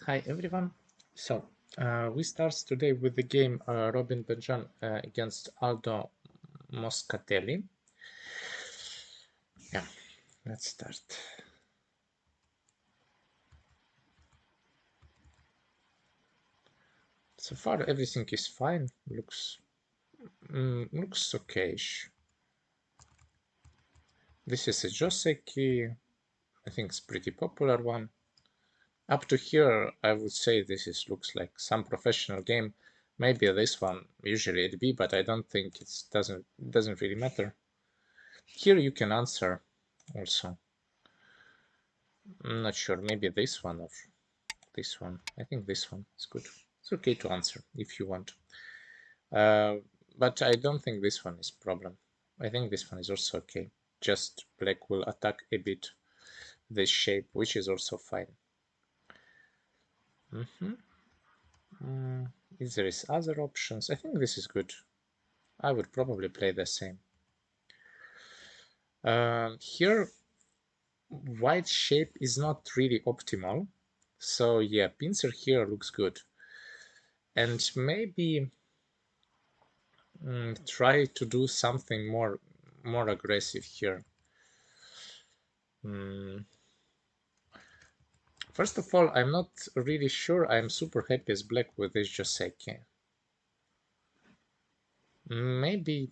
Hi everyone. So we start today with the game Robin Benjan against Aldo Moscatelli. Yeah, let's start. So far everything is fine. Looks okayish. This is a Joseki. I think it's pretty popular one. Up to here, I would say looks like some professional game. Maybe this one, usually it'd be, but I don't think it doesn't really matter. Here you can answer also. I'm not sure, maybe this one or this one. I think this one is good. It's okay to answer if you want. But I don't think this one is problem. I think this one is also okay. Just black will attack a bit this shape, which is also fine. If there is other options, I think this is good. I would probably play the same. Here, white shape is not really optimal. So yeah, pincer here looks good. And maybe try to do something more aggressive here. First of all, I'm not really sure I'm super happy as black with this Joseki. Maybe,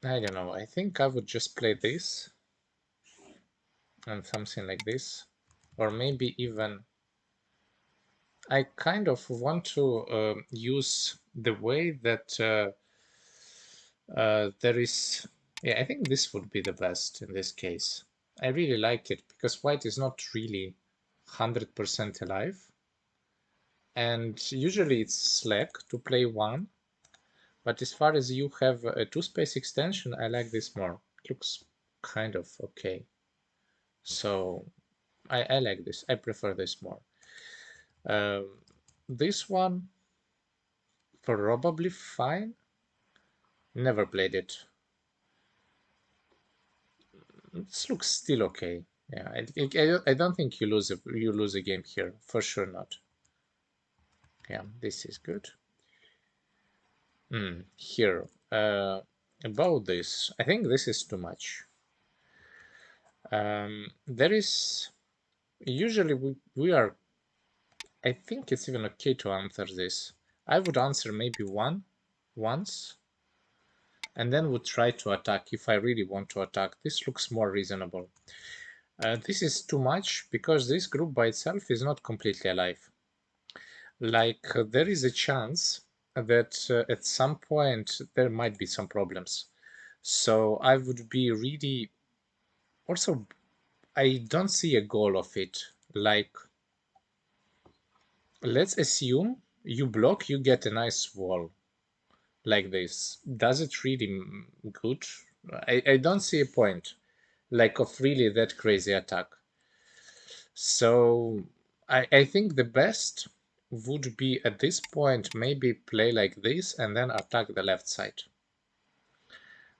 I don't know, I think I would just play this and something like this. Or maybe even I kind of want to use the way that there is. Yeah, I think this would be the best in this case. I really like it because white is not really 100% alive, and usually it's slack to play one. But as far as you have a two-space extension, I like this more. It looks kind of okay. So I like this. I prefer this more. This one probably fine. Never played it. This looks still okay. Yeah, I don't think you lose a game here, for sure not. Yeah, this is good. Here, about this, I think this is too much. There is usually we are. I think it's even okay to answer this. I would answer maybe once, and then would try to attack if I really want to attack. This looks more reasonable. This is too much because this group by itself is not completely alive. Like there is a chance that at some point there might be some problems. So I would be really also I don't see a goal of it. Like let's assume you block, you get a nice wall like this. Does it really good? I don't see a point like of really that crazy attack. So I think the best would be at this point maybe play like this and then attack the left side.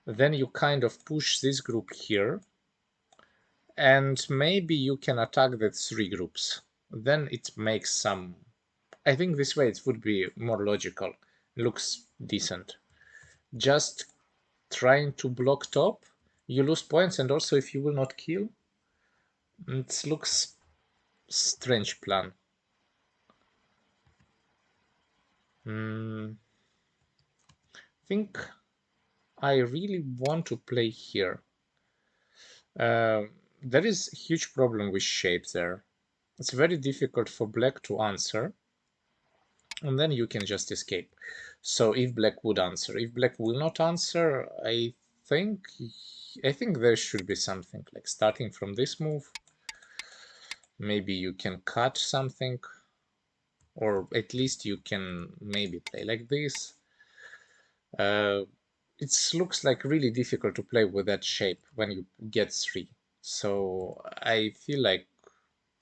Then you kind of push this group here and maybe you can attack the three groups. Then it makes some. I think this way it would be more logical. Looks decent. Just trying to block top, you lose points, and also if you will not kill, it looks strange plan. I think I really want to play here. There is a huge problem with shape there. It's very difficult for black to answer, and then you can just escape. So if black would answer, if black will not answer, I think there should be something like starting from this move. Maybe you can cut something, or at least you can maybe play like this. It looks like really difficult to play with that shape when you get 3. So I feel like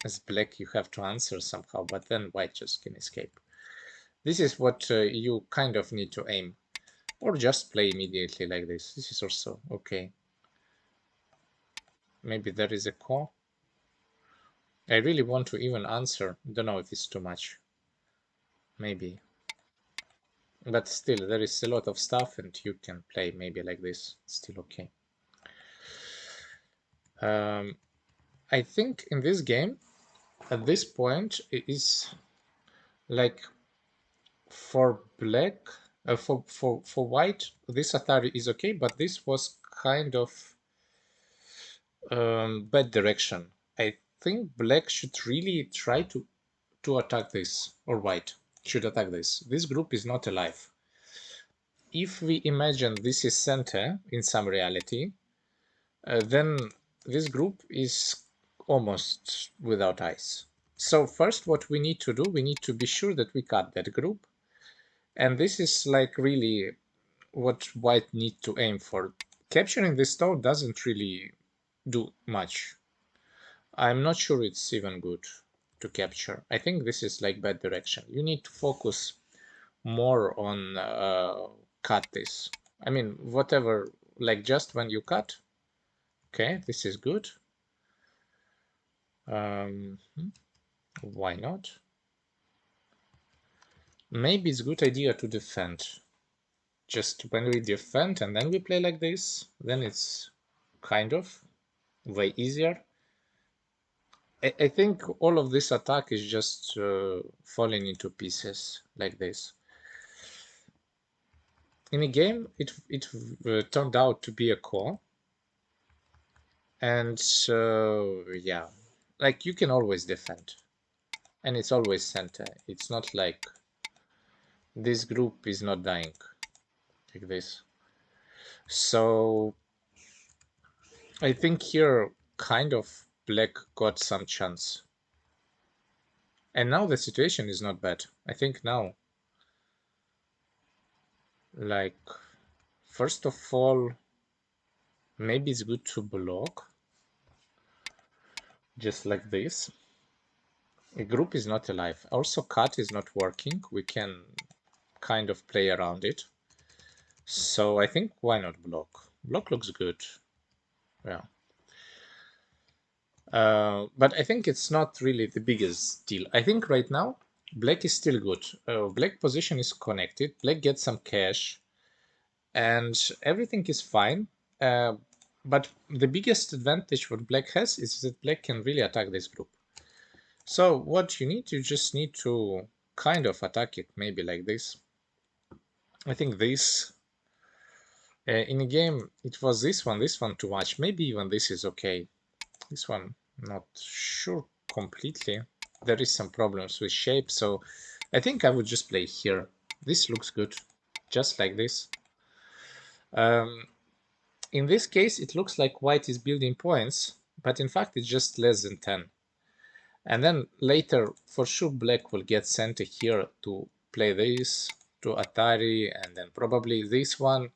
as black you have to answer somehow, but then white just can escape. This is what you kind of need to aim. Or just play immediately like this. This is also okay. Maybe there is a call. I really want to even answer. Don't know if it's too much. Maybe. But still, there is a lot of stuff and you can play maybe like this. It's still okay. I think in this game, at this point, it is like for black, for white, this Atari is okay, but this was kind of bad direction. I think black should really try to attack this, or white should attack this. This group is not alive. If we imagine this is center in some reality, then this group is almost without eyes. So first what we need to do, we need to be sure that we cut that group. And this is like really what white need to aim for. Capturing this stone doesn't really do much. I'm not sure it's even good to capture. I think this is like bad direction. You need to focus more on cut this. I mean, whatever, like just when you cut, okay, this is good. Why not? Maybe it's a good idea to defend. Just when we defend and then we play like this, then it's kind of way easier. I think all of this attack is just falling into pieces like this. In a game, it turned out to be a core. And so, yeah, like you can always defend. And it's always center. It's not like this group is not dying like this. So I think here kind of black got some chance. And now the situation is not bad. I think now, like, first of all, maybe it's good to block just like this. A group is not alive. Also, cut is not working. We can kind of play around it. So I think why not block? Block looks good. Yeah. But I think it's not really the biggest deal. I think right now, black is still good. Black position is connected. Black gets some cash. And everything is fine. But the biggest advantage what black has is that black can really attack this group. So what you need, you just need to kind of attack it, maybe like this. I think this, in a game, it was this one too much. Maybe even this is okay. This one, not sure completely. There is some problems with shape, so I think I would just play here. This looks good, just like this. In this case, it looks like white is building points, but in fact it's just less than 10. And then later, for sure, black will get sent here to play this, to Atari, and then probably this one,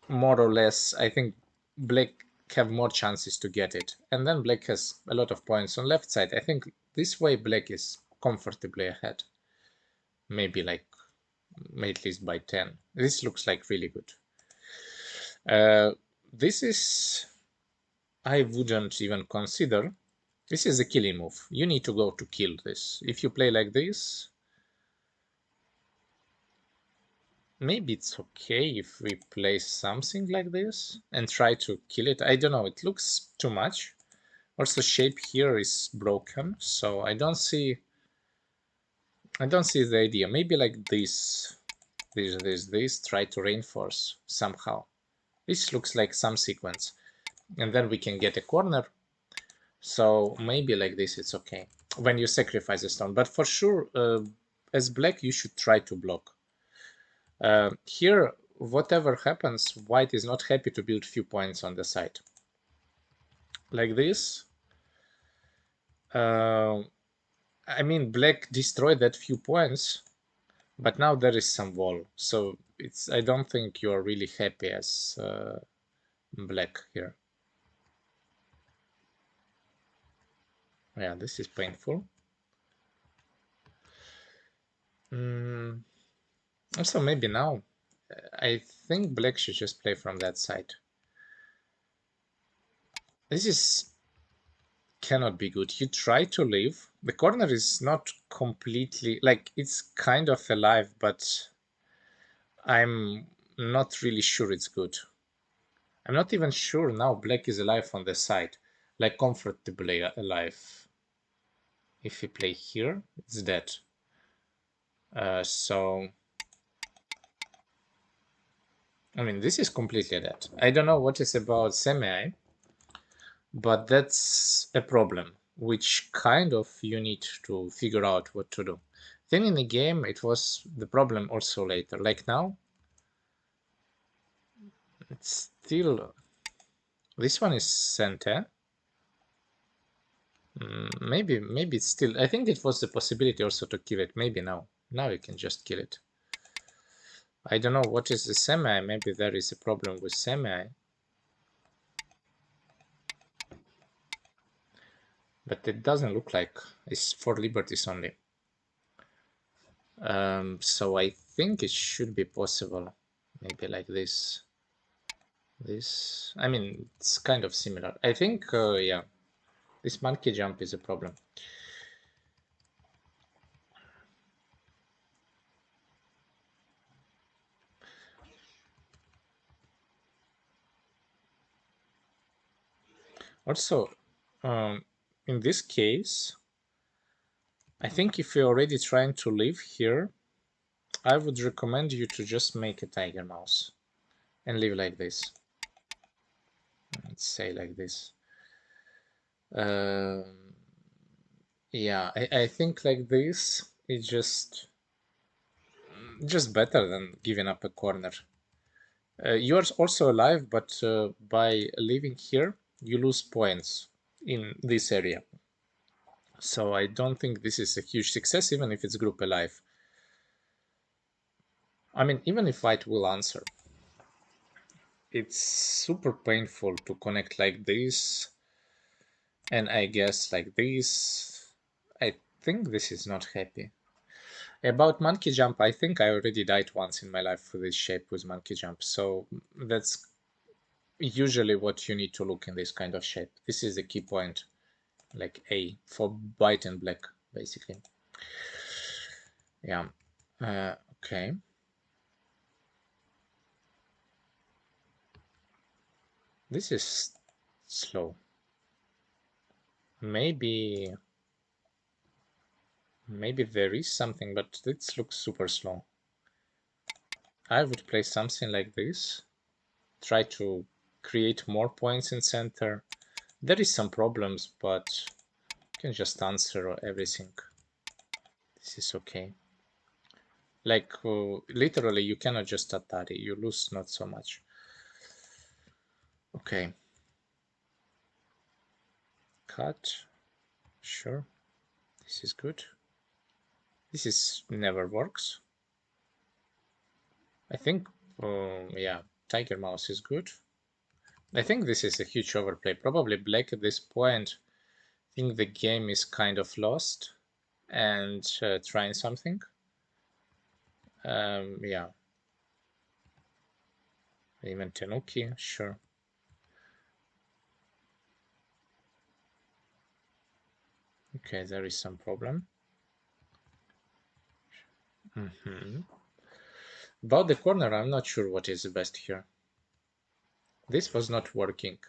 more or less, I think black have more chances to get it. And then black has a lot of points on left side. I think this way black is comfortably ahead. Maybe like, at least by 10. This looks like really good. This is, I wouldn't even consider. This is a killing move. You need to go to kill this. If you play like this, maybe it's okay if we play something like this and try to kill it. I don't know, it looks too much. Also, shape here is broken, so I don't see the idea. Maybe like this, try to reinforce somehow. This looks like some sequence. And then we can get a corner. So maybe like this, it's okay when you sacrifice a stone. But for sure, as black, you should try to block. Here, whatever happens, white is not happy to build few points on the side. Like this. I mean, black destroyed that few points, but now there is some wall. So it's, I don't think you are really happy as black here. Yeah, this is painful. Also, maybe now I think black should just play from that side. This is cannot be good. You try to leave. The corner is not completely, like, it's kind of alive, but I'm not really sure it's good. I'm not even sure now black is alive on the side, like comfortably alive. If we play here, it's dead. So, I mean, this is completely dead. I don't know what is about semi, but that's a problem, which kind of you need to figure out what to do. Then in the game, it was the problem also later. Like now, it's still... This one is center. Maybe it's still... I think it was the possibility also to kill it. Maybe now. Now you can just kill it. I don't know what is the semi. Maybe there is a problem with semi. But it doesn't look like it's for liberties only. So I think it should be possible. Maybe like this. This, I mean, it's kind of similar. I think, yeah, this monkey jump is a problem. Also, in this case, I think if you're already trying to live here, I would recommend you to just make a tiger mouse and live like this. Let's say like this. Yeah, I think like this is just better than giving up a corner. You are also alive, but by living here, you lose points in this area. So I don't think this is a huge success, even if it's group alive. I mean, even if white will answer, it's super painful to connect like this, and I guess like this. I think this is not happy. About monkey jump, I think I already died once in my life with this shape with monkey jump, so that's usually what you need to look in this kind of shape. This is the key point, like A, for white and black, basically. Yeah. Okay. This is slow. Maybe there is something, but this looks super slow. I would play something like this. Try to create more points in center. There is some problems, but you can just answer everything. This is okay. Like, literally, you cannot just Atari. You lose not so much. Okay. Cut. Sure. This is good. This is never works. I think, yeah, Tiger Mouse is good. I think this is a huge overplay. Probably black at this point think the game is kind of lost and trying something. Yeah. Even Tenuki, sure. Okay, there is some problem. About the corner, I'm not sure what is the best here. This was not working.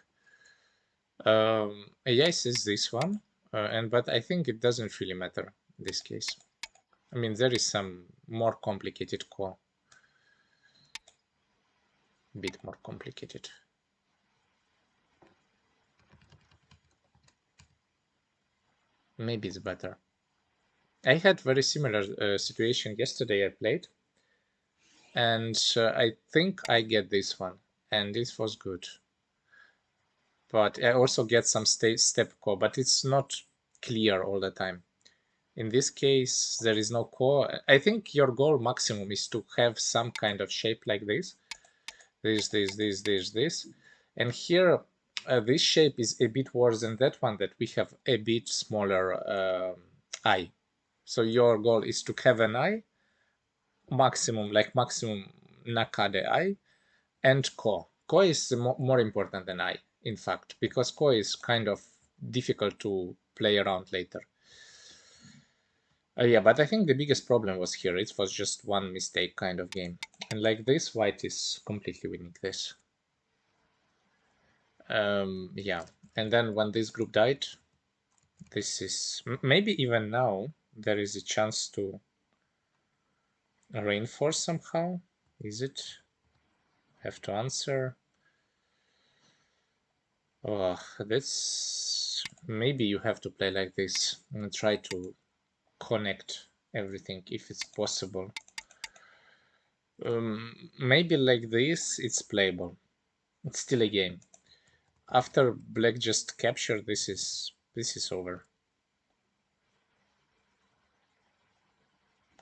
Yes, is this one, but I think it doesn't really matter in this case. I mean, there is some more complicated core. A bit more complicated. Maybe it's better. I had very similar situation yesterday I played, and I think I get this one, and this was good. But I also get some step core, but it's not clear all the time. In this case, there is no core. I think your goal maximum is to have some kind of shape like this. This. And here, this shape is a bit worse than that one, that we have a bit smaller eye. So your goal is to have an eye maximum, like maximum Nakade I and Ko. Ko is more important than I, in fact, because Ko is kind of difficult to play around later. Yeah, but I think the biggest problem was here. It was just one mistake kind of game. And like this, white is completely winning this. Yeah, and then when this group died, this is... maybe even now there is a chance to reinforce somehow. Is it? Have to answer. Oh, that's... maybe you have to play like this and try to connect everything if it's possible. Maybe like this it's playable. It's still a game. After black just captured, this is over.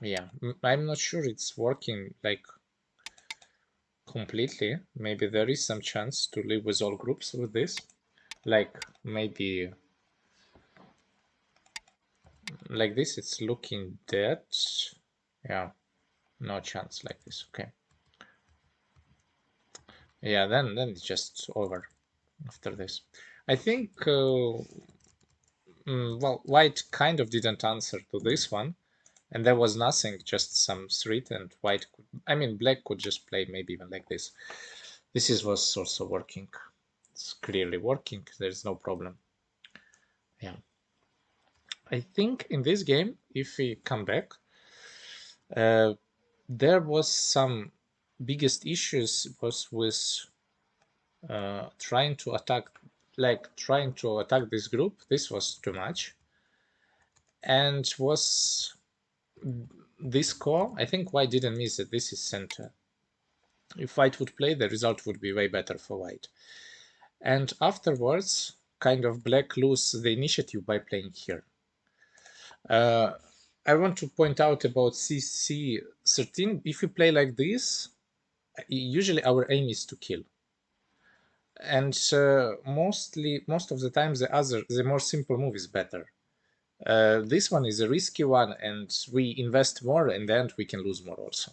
Yeah, I'm not sure it's working like completely. Maybe there is some chance to live with all groups with this. Like maybe like this it's looking dead. Yeah, no chance like this. Okay. Yeah, then it's just over after this. I think well, white kind of didn't answer to this one, and there was nothing, just some street, and white could, I mean, black could just play maybe even like this. This was also working. It's clearly working. There's no problem. Yeah. I think in this game, if we come back, there was some biggest issues was with trying to attack this group. This was too much, and was this core. I think white didn't miss it. This is center. If white would play, the result would be way better for white. And afterwards, kind of black lose the initiative by playing here. I want to point out about CC13. If we play like this, usually our aim is to kill. And most of the time, the more simple move is better. This one is a risky one, and we invest more, and then we can lose more also.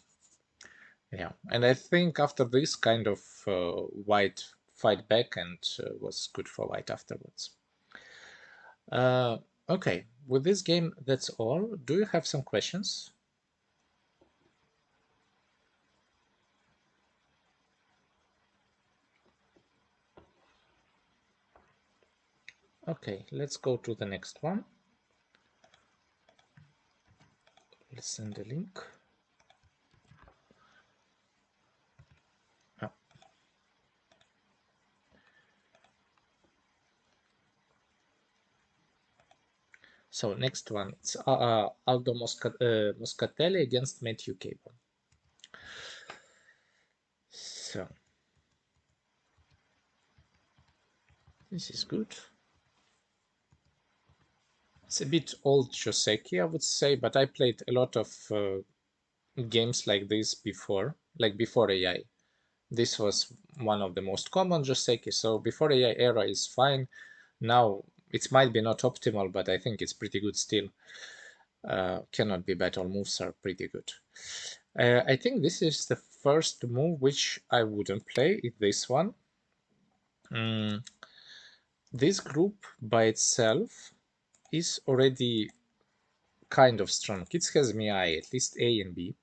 Yeah, and I think after this kind of white fight back, and was good for white afterwards. Okay, with this game, that's all. Do you have some questions? Okay, let's go to the next one. Let's send a link. Oh. So next one, it's Aldo Moscatelli against Matthew Cable. So this is good. It's a bit old Joseki, I would say, but I played a lot of games like this before, like before AI. This was one of the most common Joseki, so before AI era is fine. Now it might be not optimal, but I think it's pretty good still. Cannot be bad, all moves are pretty good. I think this is the first move which I wouldn't play, this one. This group by itself is already kind of strong. It has MI, at least A and B,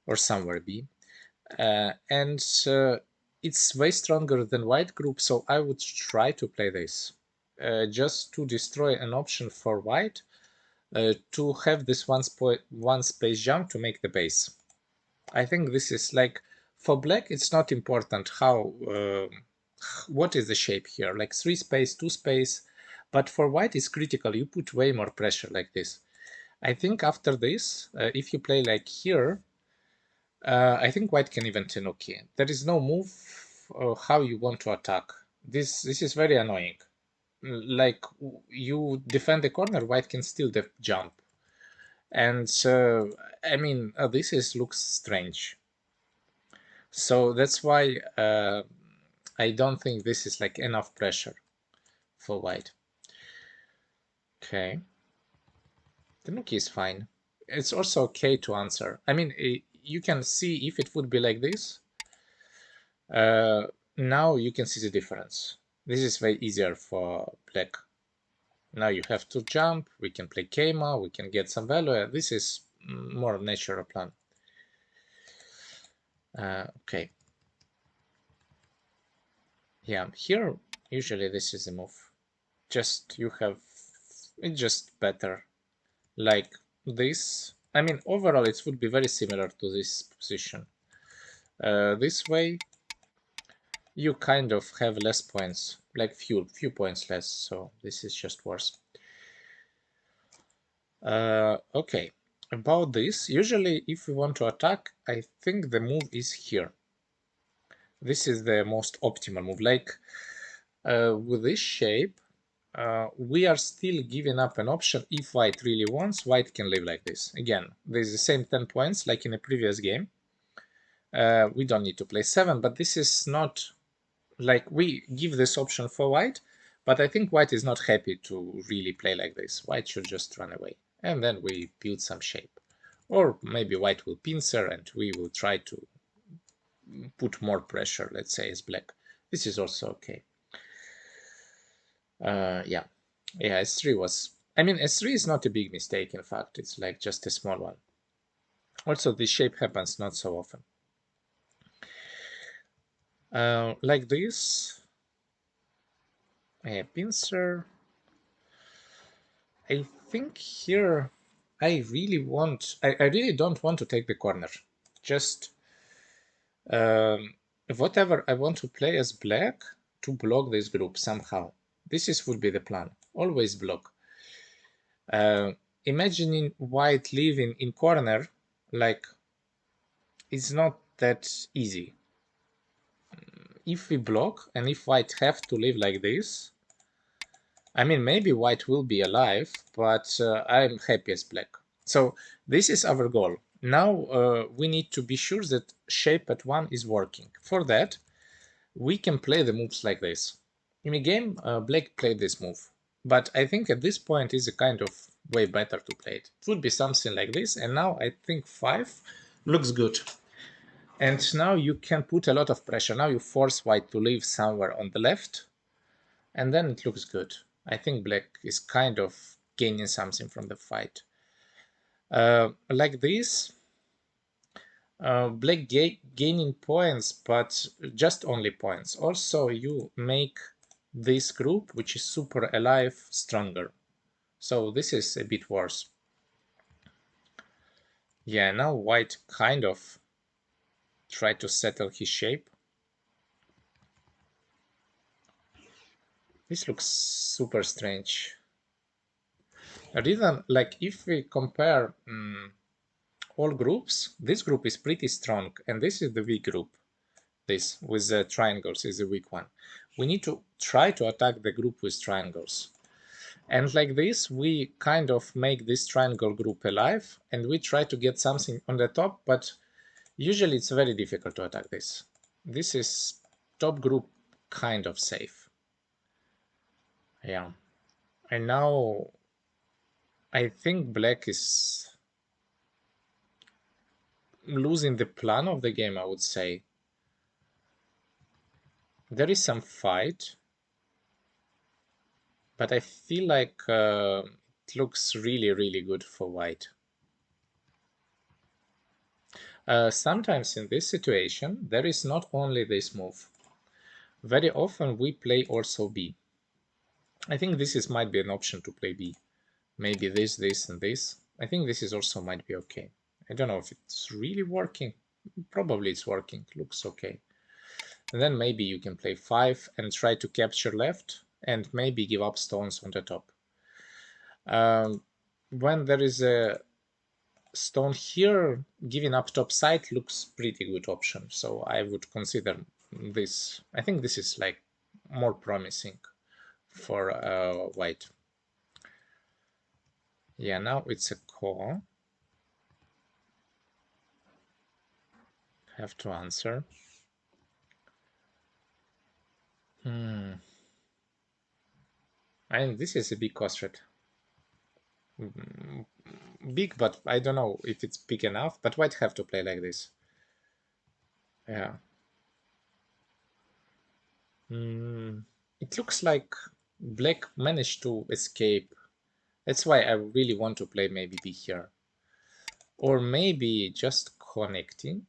or somewhere B. And it's way stronger than white group, so I would try to play this. Just to destroy an option for white, to have this one space jump to make the base. I think this is like, for black it's not important how what is the shape here, like 3 space, 2 space, but for white it's critical. You put way more pressure like this. I think after this, if you play like here, I think white can even tenuki. There is no move how you want to attack. This is very annoying. Like you defend the corner, white can still jump. And I mean, this looks strange. So that's why I don't think this is like enough pressure for white. Okay. Tenuki is fine. It's also okay to answer. I mean, you can see if it would be like this. Now you can see the difference. This is way easier for black. Now you have to jump, we can play Keima, we can get some value. This is more natural plan. Okay. Yeah, here usually this is the move. Just you have it's just better. Like this. I mean, overall it would be very similar to this position. This way you kind of have less points, like few points less, so this is just worse. Okay, about this, usually if we want to attack, I think the move is here. This is the most optimal move. Like with this shape, we are still giving up an option. If white really wants, white can live like this. Again, there's the same 10 points like in a previous game. We don't need to play 7, but this is not like we give this option for white, but I think white is not happy to really play like this. White should just run away, and then we build some shape. Or maybe white will pincer and we will try to put more pressure, let's say, as black. This is also okay. Yeah, S3 was... I mean, S3 is not a big mistake, in fact. It's like just a small one. Also, this shape happens not so often. Like this, pincer. I think here I really don't want to take the corner. Just whatever I want to play as black to block this group somehow. Would be the plan. Always block. Imagining white living in corner, like, it's not that easy. If we block and if white have to live like this, I mean, maybe white will be alive, but I'm happy as black. So this is our goal. Now we need to be sure that shape at 1 is working. For that, we can play the moves like this. In a game, black played this move, but I think at this point is a kind of way better to play it. It would be something like this, and now I think 5 looks good. And now you can put a lot of pressure. Now you force white to leave somewhere on the left, and then it looks good. I think black is kind of gaining something from the fight. Like this, black gaining points, but just only points. Also, you make this group, which is super alive, stronger. So this is a bit worse. Yeah, now white kind of tried to settle his shape. This looks super strange. Reason, like, if we compare all groups, this group is pretty strong, and this is the weak group. This with the triangles is the weak one. We need to try to attack the group with triangles. And like this, we kind of make this triangle group alive, and we try to get something on the top, but usually it's very difficult to attack this. This is top group kind of safe. Yeah. And now I think black is losing the plan of the game, I would say. There is some fight, but I feel like it looks really, really good for white. Sometimes in this situation, there is not only this move. Very often we play also B. I think might be an option to play B. Maybe this, and this. I think this is also might be okay. I don't know if it's really working. Probably it's working. Looks okay. And then maybe you can play 5 and try to capture left and maybe give up stones on the top. When there is a stone here, giving up top side looks pretty good option. So I would consider this. I think this is like more promising for white. Yeah, now it's a call. Have to answer. And this is a big cost rate. big, but I don't know if it's big enough. But white have to play like this. Yeah. It looks like black managed to escape. That's why I really want to play maybe B here. Or maybe just connecting.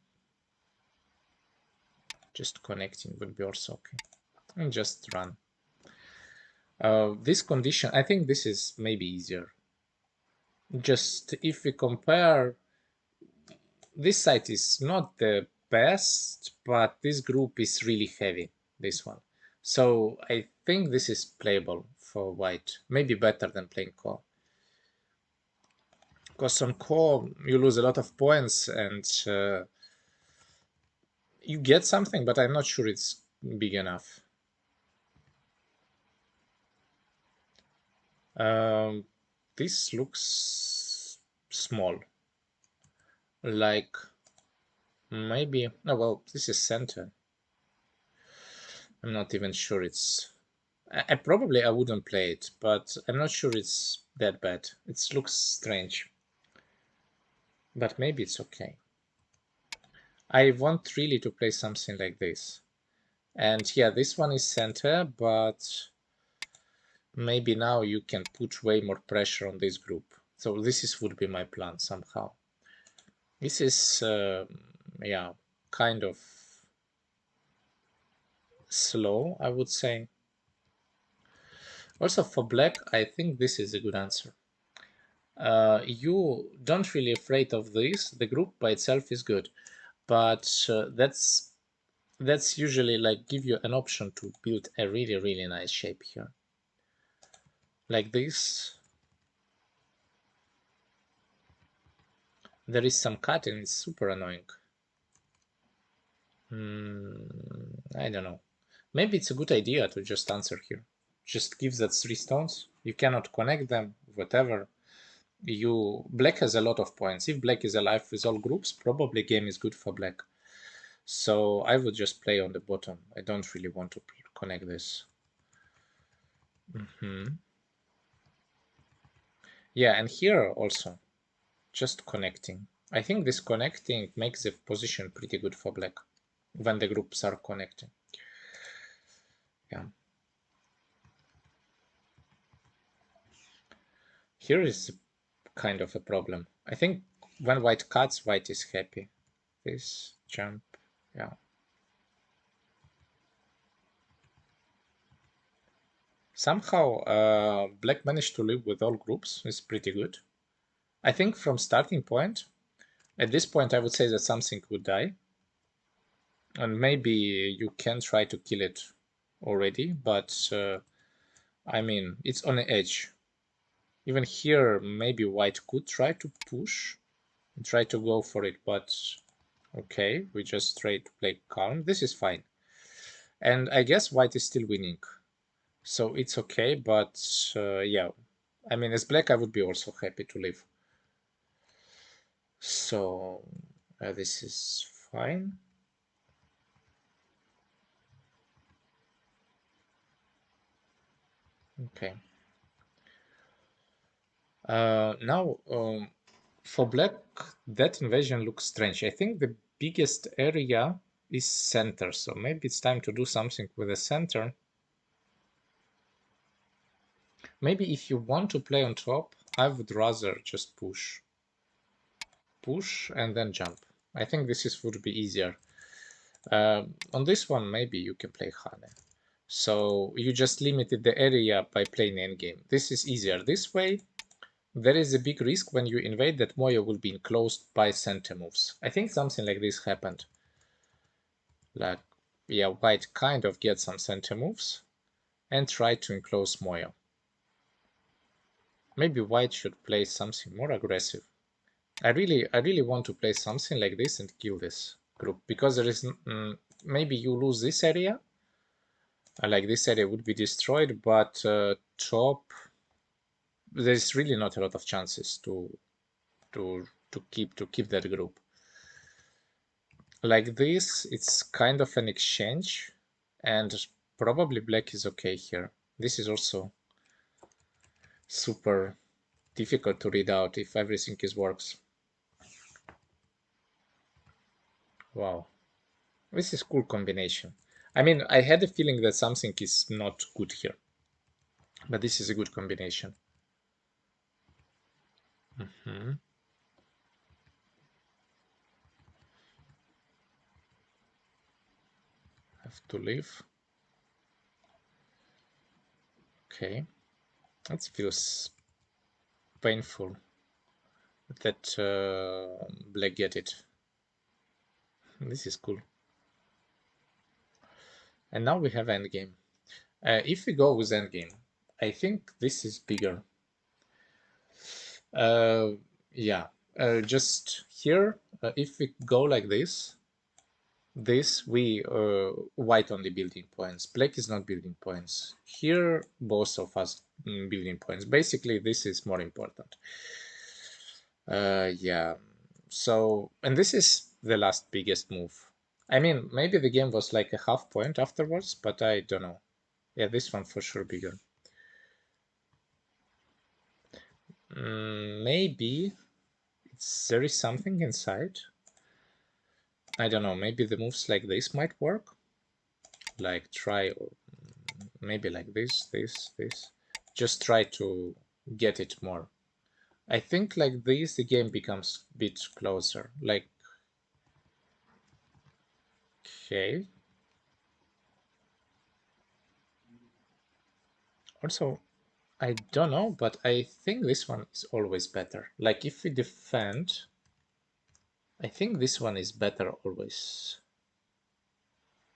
Just connecting would be also okay. And just run. This condition, I think this is maybe easier. Just if we compare, this side is not the best, but this group is really heavy, this one. So I think this is playable for white. Maybe better than playing core. Because on core, you lose a lot of points and you get something, but I'm not sure it's big enough. This looks small. Like maybe, oh well, this is center. I'm not even sure it's, I probably I wouldn't play it, but I'm not sure it's that bad. It looks strange, but maybe it's okay. I want really to play something like this. And yeah, this one is center, but maybe now you can put way more pressure on this group. So this is would be my plan somehow. This is, yeah, kind of slow, I would say. Also for black, I think this is a good answer. You don't really afraid of this. The group by itself is good, but that's usually like give you an option to build a really nice shape here, like this. There is some cut and it's super annoying. I don't know. Maybe it's a good idea to just answer here. Just give that 3 stones. You cannot connect them, whatever. Black has a lot of points. If black is alive with all groups, probably game is good for black. So I would just play on the bottom. I don't really want to connect this. Yeah, and here also, just connecting. I think this connecting makes the position pretty good for black when the groups are connecting. Yeah. Here is kind of a problem. I think when white cuts, white is happy. This jump, yeah. Somehow, black managed to live with all groups. It's pretty good. I think from starting point, at this point, I would say that something would die. And maybe you can try to kill it already, but I mean, it's on the edge. Even here, maybe white could try to push, try to go for it, but okay, we just try to play calm. This is fine. And I guess white is still winning. So it's okay, but yeah. I mean, as black, I would be also happy to live. So this is fine. Okay. Now, for black, that invasion looks strange. I think the biggest area is center, so maybe it's time to do something with the center. Maybe if you want to play on top, I would rather just push. Push and then jump. I think this would be easier. On this one, maybe you can play Hane. So you just limited the area by playing endgame. This is easier. This way, there is a big risk when you invade that Moya will be enclosed by center moves. I think something like this happened. Like, yeah, white kind of gets some center moves and try to enclose Moya. Maybe white should play something more aggressive. I really want to play something like this and kill this group, because there is maybe you lose this area, like this area would be destroyed, but top there's really not a lot of chances to keep that group. Like this, it's kind of an exchange, and probably black is okay here. This is also super difficult to read out if everything works. Wow, this is cool combination. I mean, I had a feeling that something is not good here, but this is a good combination. Have to leave. Okay, that feels painful that black get it. This is cool. And now we have endgame. If we go with endgame, I think this is bigger. Yeah, just here, if we go like this, we white only building points. Black is not building points. Here, both of us building points. Basically, this is more important. Yeah. So, and this is the last biggest move. I mean, maybe the game was like a half point afterwards, but I don't know. Yeah, this one for sure bigger. Maybe there is something inside. I don't know. Maybe the moves like this might work. Like try, maybe like this. Just try to get it more. I think like this, the game becomes a bit closer. Like, okay. Also, I don't know, but I think this one is always better. Like if we defend, I think this one is better always.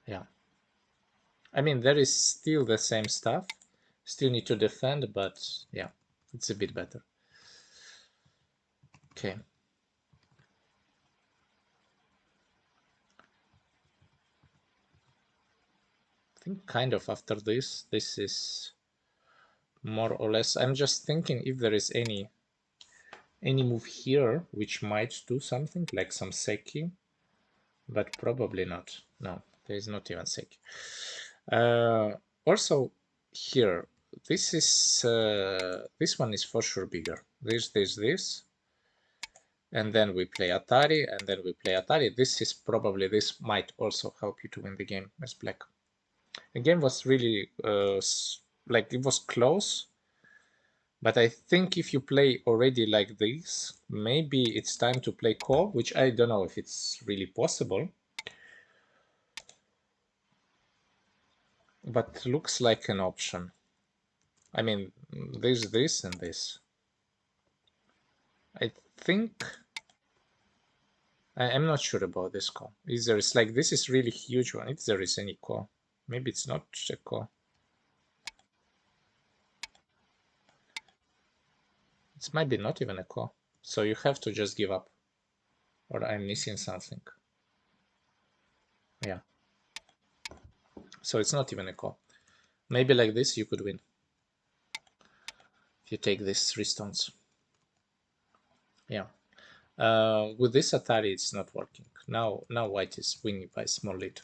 Yeah. I mean, there is still the same stuff. Still need to defend, but yeah, it's a bit better. Okay. I think kind of after this is more or less. I'm just thinking if there is any move here which might do something, like some seki, but probably not. No, there is not even seki. Also here, this one is for sure bigger. This, and then we play Atari, and then we play Atari. This might also help you to win the game as black. The game was really like it was close, but I think if you play already like this, maybe it's time to play core, which I don't know if it's really possible, but looks like an option. I mean, there's this and this. I think I'm not sure about this core. Is there is like this is really huge one. If there is any core, maybe it's not a core. It might be not even a core. So you have to just give up. Or I'm missing something. Yeah. So it's not even a core. Maybe like this you could win. If you take these 3 stones. Yeah. With this Atari it's not working. Now white is winning by small lead.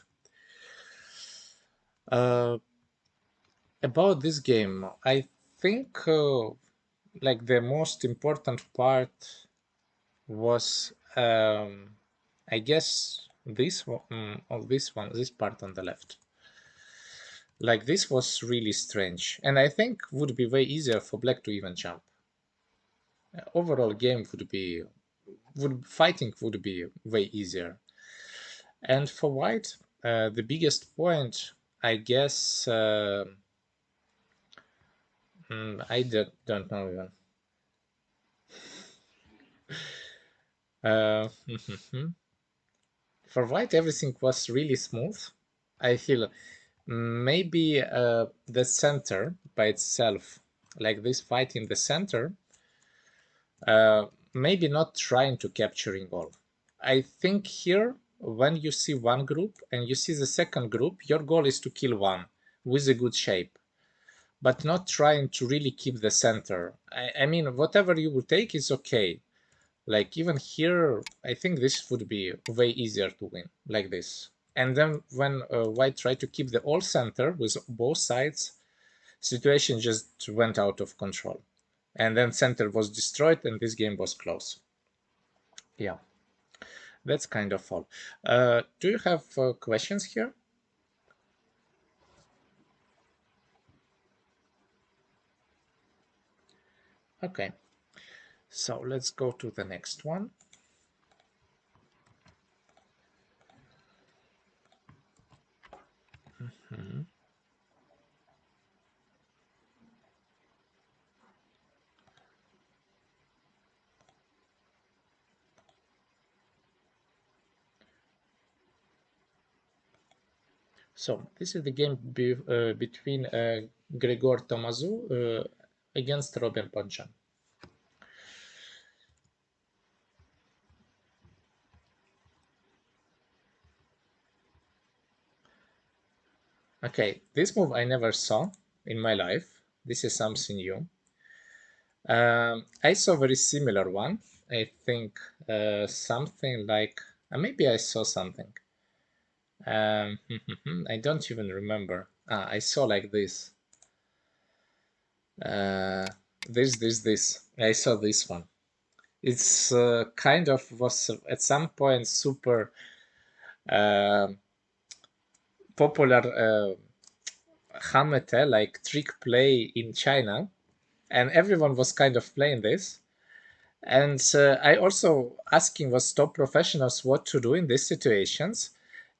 About this game, I think like the most important part was I guess this one, this part on the left. Like this was really strange, and I think would be way easier for black to even jump. Overall game fighting would be way easier. And for white, the biggest point, I guess, I don't know even. For white, everything was really smooth. I feel maybe the center by itself, like this fight in the center, maybe not trying to capturing all. I think here, when you see one group and you see the second group, your goal is to kill one with a good shape, but not trying to really keep the center. I mean, whatever you will take is okay. Like even here, I think this would be way easier to win, like this. And then when white tried to keep the all center with both sides, situation just went out of control. And then center was destroyed and this game was close. Yeah, that's kind of all. Do you have questions here? Okay, so let's go to the next one. Mm-hmm. So this is the game between Gregor Tomazou against Robin Ponjan. Okay, this move I never saw in my life. This is something new. I saw a very similar one. I think something like maybe I saw something. I don't even remember. I saw like this. This. I saw this one. It's kind of was at some point super popular hamete, like trick play in China, and everyone was kind of playing this. And I also asking was top professionals what to do in these situations.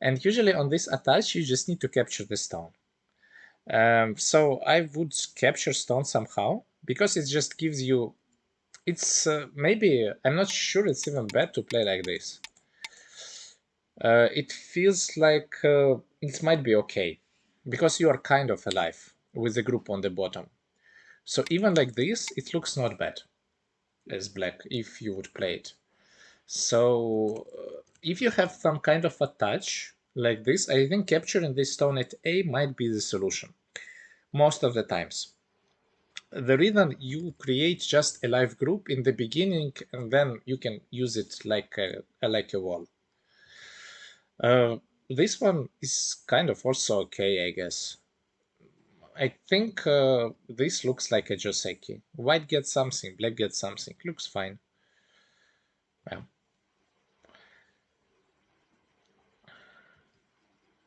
And usually on this attach, you just need to capture the stone. So I would capture stone somehow because it just gives you. It's maybe I'm not sure it's even bad to play like this. It feels like it might be okay because you are kind of alive with the group on the bottom. So even like this, it looks not bad as black if you would play it. So if you have some kind of a touch like this, I think capturing this stone at A might be the solution most of the times. The reason you create just a live group in the beginning and then you can use it like a wall. This one is kind of also okay, I guess. I think this looks like a Joseki. White gets something, black gets something. Looks fine. Yeah.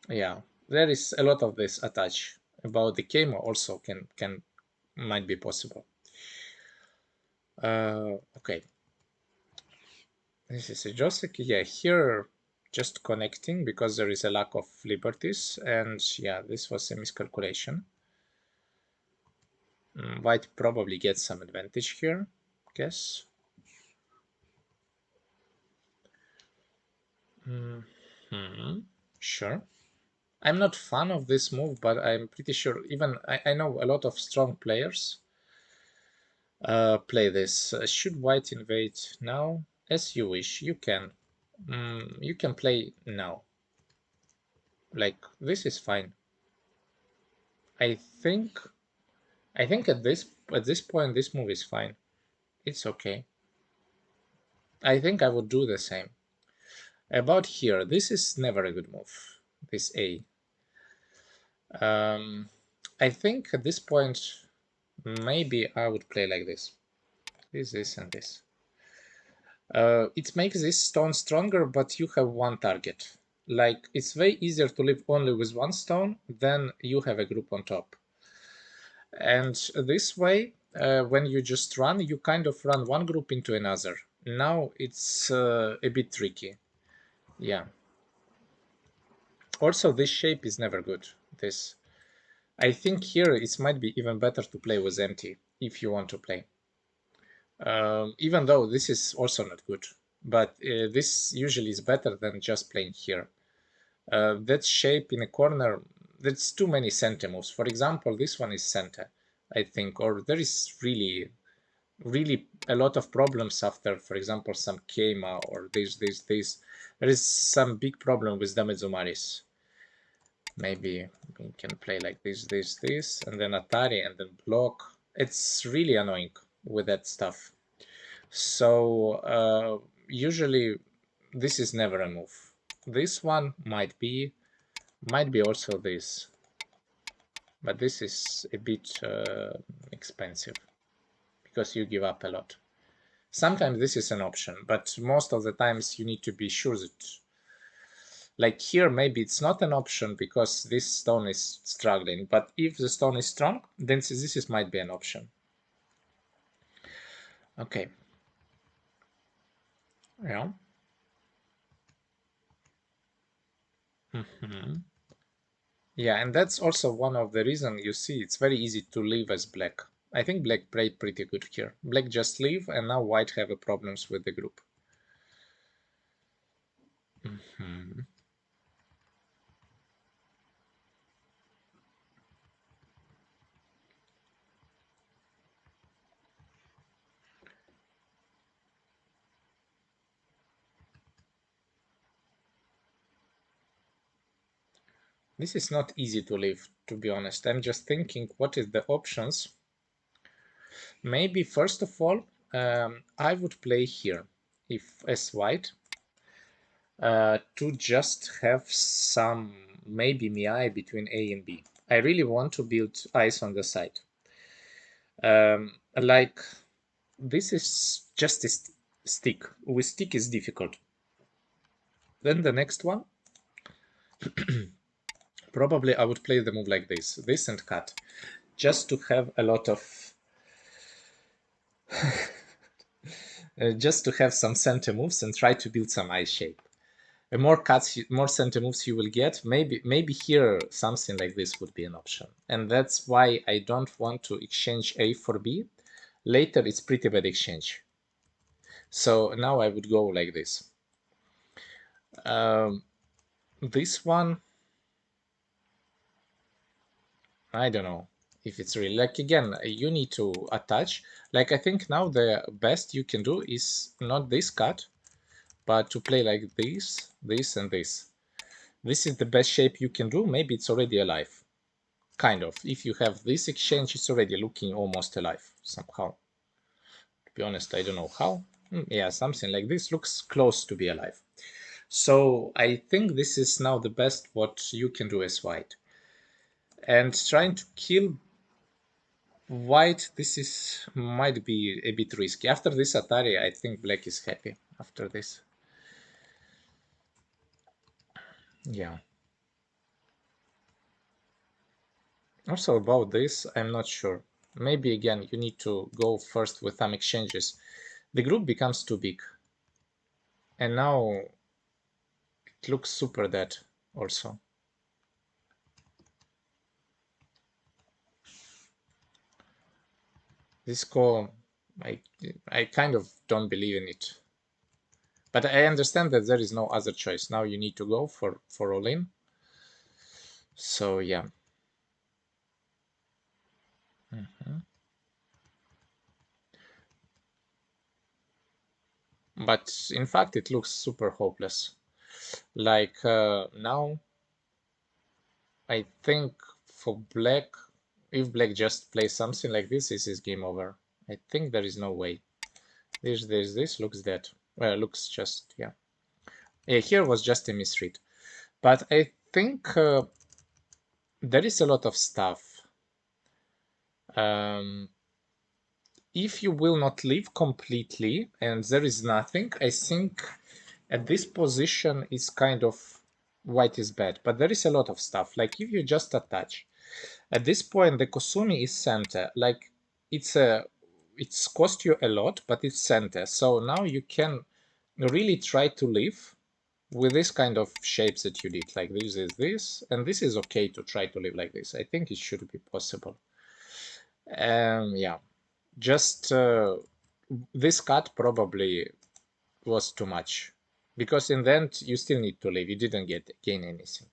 Yeah, there is a lot of this attached. About the Keimo also can might be possible. Okay, this is a Joseki. Yeah, here just connecting because there is a lack of liberties, and yeah, this was a miscalculation. White probably gets some advantage here, guess. Sure. I'm not fan of this move, but I'm pretty sure even I know a lot of strong players play this. Should white invade now? As you wish, you can. You can play now. Like this is fine. I think I think at this point this move is fine. It's okay. I think I would do the same. About here, this is never a good move. This A. I think at this point maybe I would play like this. This, and this. It makes this stone stronger, but you have one target. Like, it's way easier to live only with one stone than you have a group on top. And this way, when you just run, you kind of run one group into another. Now it's a bit tricky. Yeah. Also, this shape is never good. This. I think here it might be even better to play with empty if you want to play. Even though this is also not good, but this usually is better than just playing here. That shape in a corner, that's too many center moves. For example, this one is center, I think, or there is really a lot of problems after, for example, some Keima or this. There is some big problem with Damezumaris. Maybe we can play like this, and then Atari, and then block. It's really annoying with that stuff. So usually this is never a move. This one might be also this, but this is a bit expensive because you give up a lot. Sometimes this is an option, but most of the times you need to be sure that, like here, maybe it's not an option because this stone is struggling, but if the stone is strong, then this might be an option. Okay. Yeah. Yeah, and that's also one of the reasons you see it's very easy to leave as black. I think black played pretty good here. Black just leave, and now white have a problems with the group. This is not easy to leave, to be honest. I'm just thinking, what is the options? Maybe first of all, I would play here, if as white, to just have some maybe Miai between A and B. I really want to build ice on the side. Like this is just a stick. With stick is difficult. Then the next one, probably I would play the move like this and cut, just to have a lot of, just to have some center moves and try to build some ice shape. The more cuts, more center moves you will get. Maybe here something like this would be an option, and that's why I don't want to exchange A for B. Later it's pretty bad exchange. So now I would go like this. This one, I don't know if it's really, like, again, you need to attach. Like, I think now the best you can do is not this cut, but to play like this, this, and this. This is the best shape you can do. Maybe it's already alive. Kind of. If you have this exchange, it's already looking almost alive somehow. To be honest, I don't know how. Yeah, something like this looks close to be alive. So I think this is now the best what you can do as white. And trying to kill white, this might be a bit risky. After this Atari, I think black is happy after this. Yeah. Also about this, I'm not sure. Maybe again, you need to go first with some exchanges. The group becomes too big. And now it looks super dead also. This call, I kind of don't believe in it. But I understand that there is no other choice. Now you need to go for all in. So yeah. But in fact, it looks super hopeless. Like now, I think for black, if black just plays something like this is game over. I think there is no way. This looks dead. Well, looks just, yeah. Yeah, here was just a misread. But I think there is a lot of stuff. If you will not leave completely and there is nothing, I think at this position is kind of white is bad. But there is a lot of stuff. Like if you just attach, at this point the Kosumi is center. Like it's cost you a lot, but it's center. So now you can really try to live with this kind of shapes that you did. Like this is this, and this is okay to try to live like this. I think it should be possible. Yeah, just this cut probably was too much because in the end you still need to live. You didn't gain anything.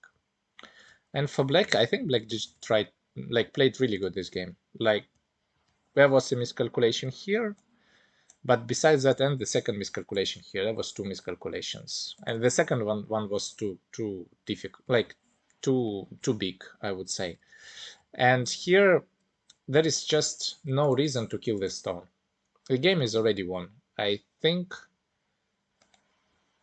And for black, I think black just played really good this game. Like there was a miscalculation here, but besides that, and the second miscalculation here, there was two miscalculations, and the second one was too difficult, like too big, I would say. And here there is just no reason to kill this stone. The game is already won. I think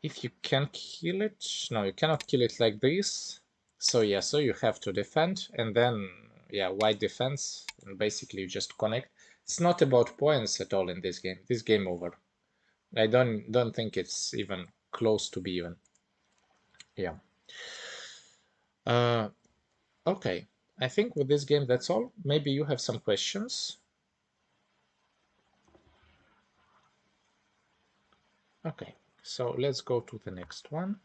if you can kill it, no, you cannot kill it like this. So yeah, so you have to defend, and then yeah, white defense, and basically you just connect. It's not about points at all in this game. This game over. I don't think it's even close to be even. Yeah. Okay. I think with this game that's all. Maybe you have some questions. Okay. So let's go to the next one.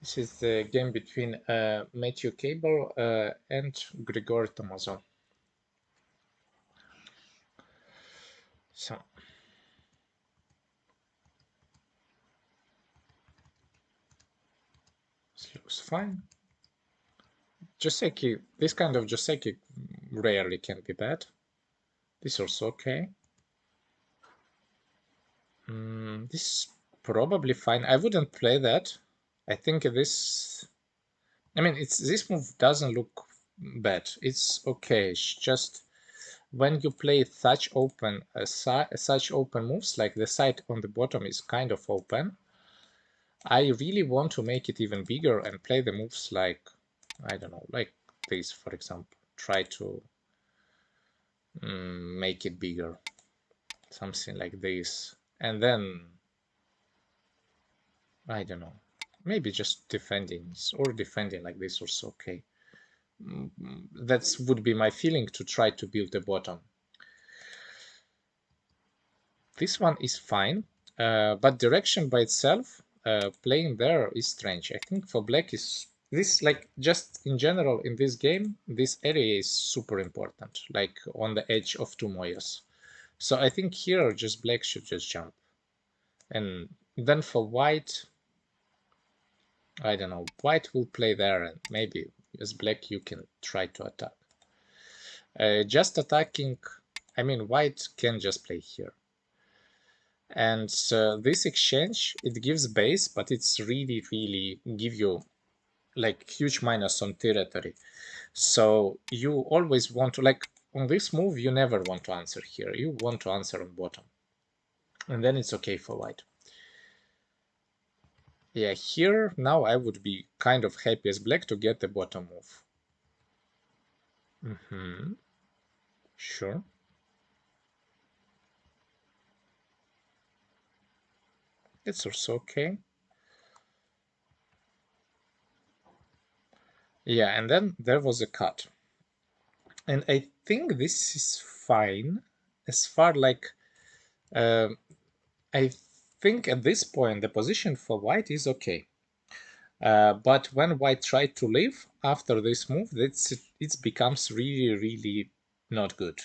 This is the game between Matthew Cable and Grigor Tomazov. So this looks fine. Joseki, this kind of Joseki rarely can be bad. This also okay. This is probably fine. I wouldn't play that. I think this. I mean, this move doesn't look bad. It's okay. It's just when you play such open moves, like the side on the bottom is kind of open. I really want to make it even bigger and play the moves like, I don't know, like this, for example. Try to make it bigger, something like this. And then, I don't know, maybe just defending or defending like this also okay. That would be my feeling to try to build a bottom. This one is fine, but direction by itself, playing there is strange. I think for black is this, like, just in general in this game, this area is super important, like on the edge of two moyas. So I think here just black should just jump. And then for white, I don't know, white will play there and maybe as black you can try to attack. Just attacking, I mean, white can just play here. And this exchange, it gives base, but it's really give you like huge minus on territory. So you always want to, like on this move, you never want to answer here. You want to answer on bottom. And then it's okay for white. Yeah, here now I would be kind of happy as black to get the bottom move. Sure. It's also okay. Yeah, and then there was a cut. And I think this is fine as far like I think at this point the position for white is okay. But when white tried to leave after this move, it becomes really not good.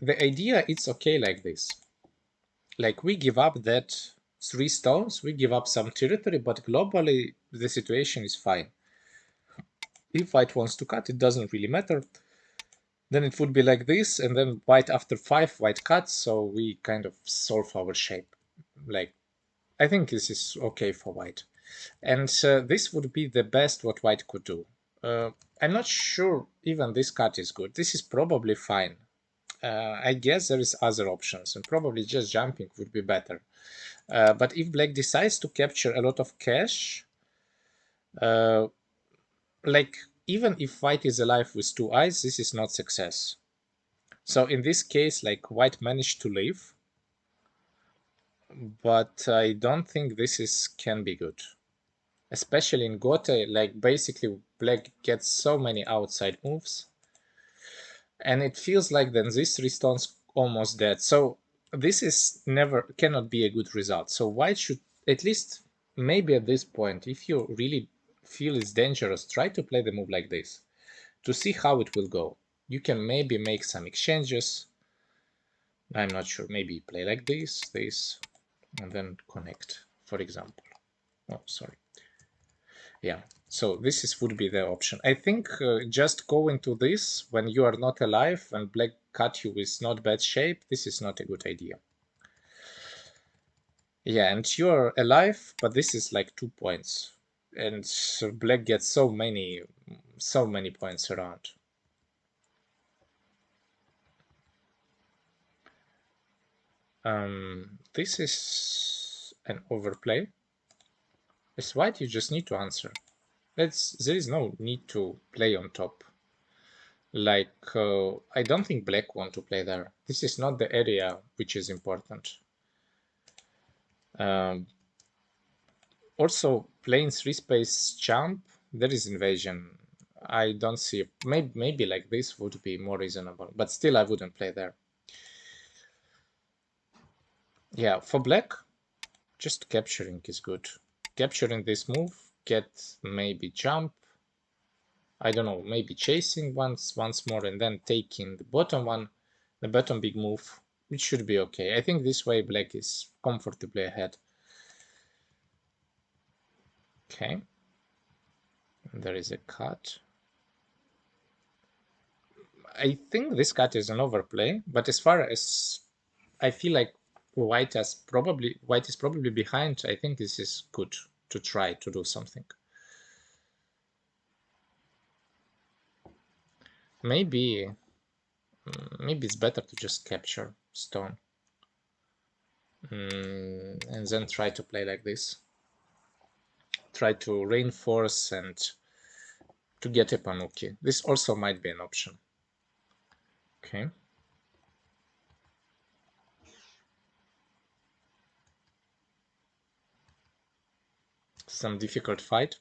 The idea it's okay like this. Like we give up that 3 stones, we give up some territory, but globally the situation is fine. If white wants to cut, it doesn't really matter. Then it would be like this, and then white after 5, white cuts, so we kind of solve our shape. Like, I think this is okay for white. And this would be the best what white could do. I'm not sure even this cut is good. This is probably fine. I guess there is other options, and probably just jumping would be better. But if black decides to capture a lot of cash, like even if white is alive with 2 eyes, this is not success. So in this case, like white managed to leave, but I don't think this can be good. Especially in Gote, like basically black gets so many outside moves, and it feels like then this 3 stones almost dead. So this is cannot be a good result. So white should at least maybe at this point, if you really feel it's dangerous, try to play the move like this to see how it will go. You can maybe make some exchanges. I'm not sure. Maybe play like this, and then connect, for example. Oh, sorry. Yeah, so this would be the option. I think just go into this when you are not alive and black cut you with not bad shape. This is not a good idea. Yeah, and you're alive, but this is like 2 points. And black gets so many points around. This is an overplay. As white, you just need to answer. There is no need to play on top. Like, I don't think black want to play there. This is not the area which is important. Also, playing 3-space jump, there is invasion. I don't see, maybe like this would be more reasonable, but still I wouldn't play there. Yeah, for black, just capturing is good. Capturing this move, get maybe jump, I don't know, maybe chasing once more, and then taking the bottom one, the bottom big move. It should be okay. I think this way black is comfortably ahead. Okay. There is a cut. I think this cut is an overplay, but as far as I feel like white is probably behind, I think this is good to try to do something. Maybe it's better to just capture stone and then try to play like this. Try to reinforce and to get a panuki. This also might be an option. Okay. Some difficult fight.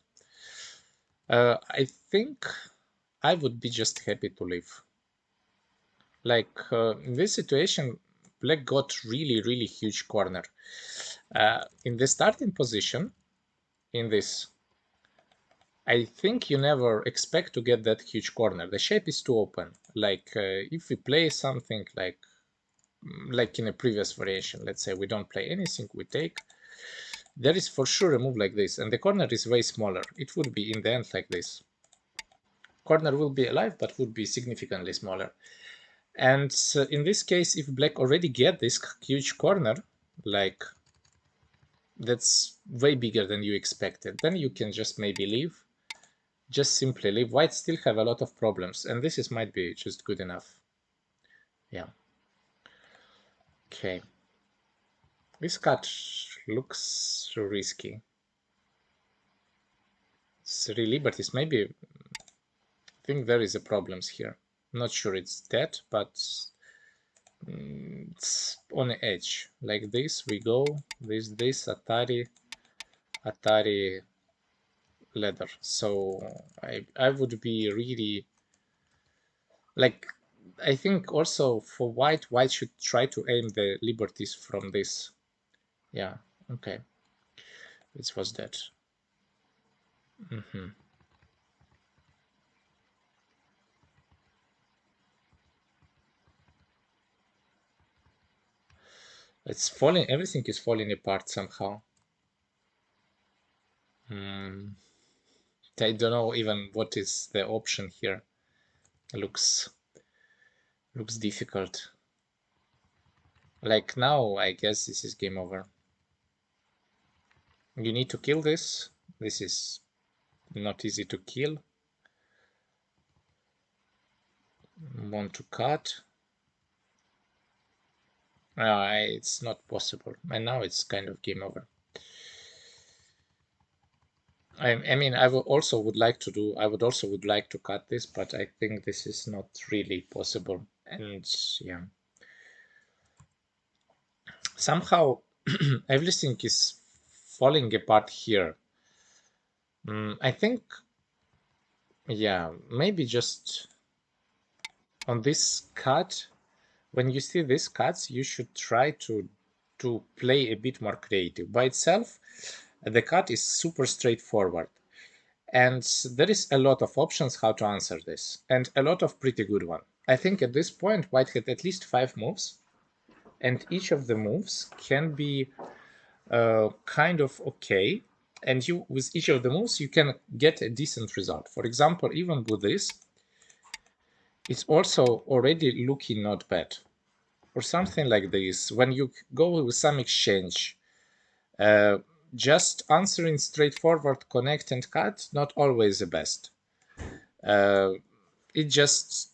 I think I would be just happy to leave. Like, in this situation, black got really huge corner. In the starting position, in this, I think you never expect to get that huge corner. The shape is too open. Like, if we play something like in a previous variation, let's say we don't play anything, we take, there is for sure a move like this, and the corner is way smaller. It would be in the end like this. Corner will be alive, but would be significantly smaller. And in this case, if black already get this huge corner, like that's way bigger than you expected, then you can just maybe leave. Just simply leave. White still have a lot of problems, and this is might be just good enough. Yeah. Okay. This cut looks risky. 3 liberties, maybe. I think there is a problems here. Not sure it's dead, but it's on the edge. Like this, we go. This, Atari, ladder. So I would be really like, I think also for white should try to aim the liberties from this. Yeah, okay. This was that. It's falling, everything is falling apart somehow. I don't know even what is the option here. Looks difficult. Like now, I guess this is game over. You need to kill this. This is not easy to kill. Want to cut. It's not possible. And now it's kind of game over. I mean, I would also would like to cut this, but I think this is not really possible. And yeah, somehow everything is falling apart here. I think, yeah, maybe just on this cut, when you see these cuts, you should try to play a bit more creative. By itself, the cut is super straightforward. And there is a lot of options how to answer this, and a lot of pretty good one. I think at this point, white had at least 5 moves, and each of the moves can be kind of okay. And you, with each of the moves, you can get a decent result. For example, even with this, it's also already looking not bad. Or something like this, when you go with some exchange, just answering straightforward connect and cut, not always the best. It just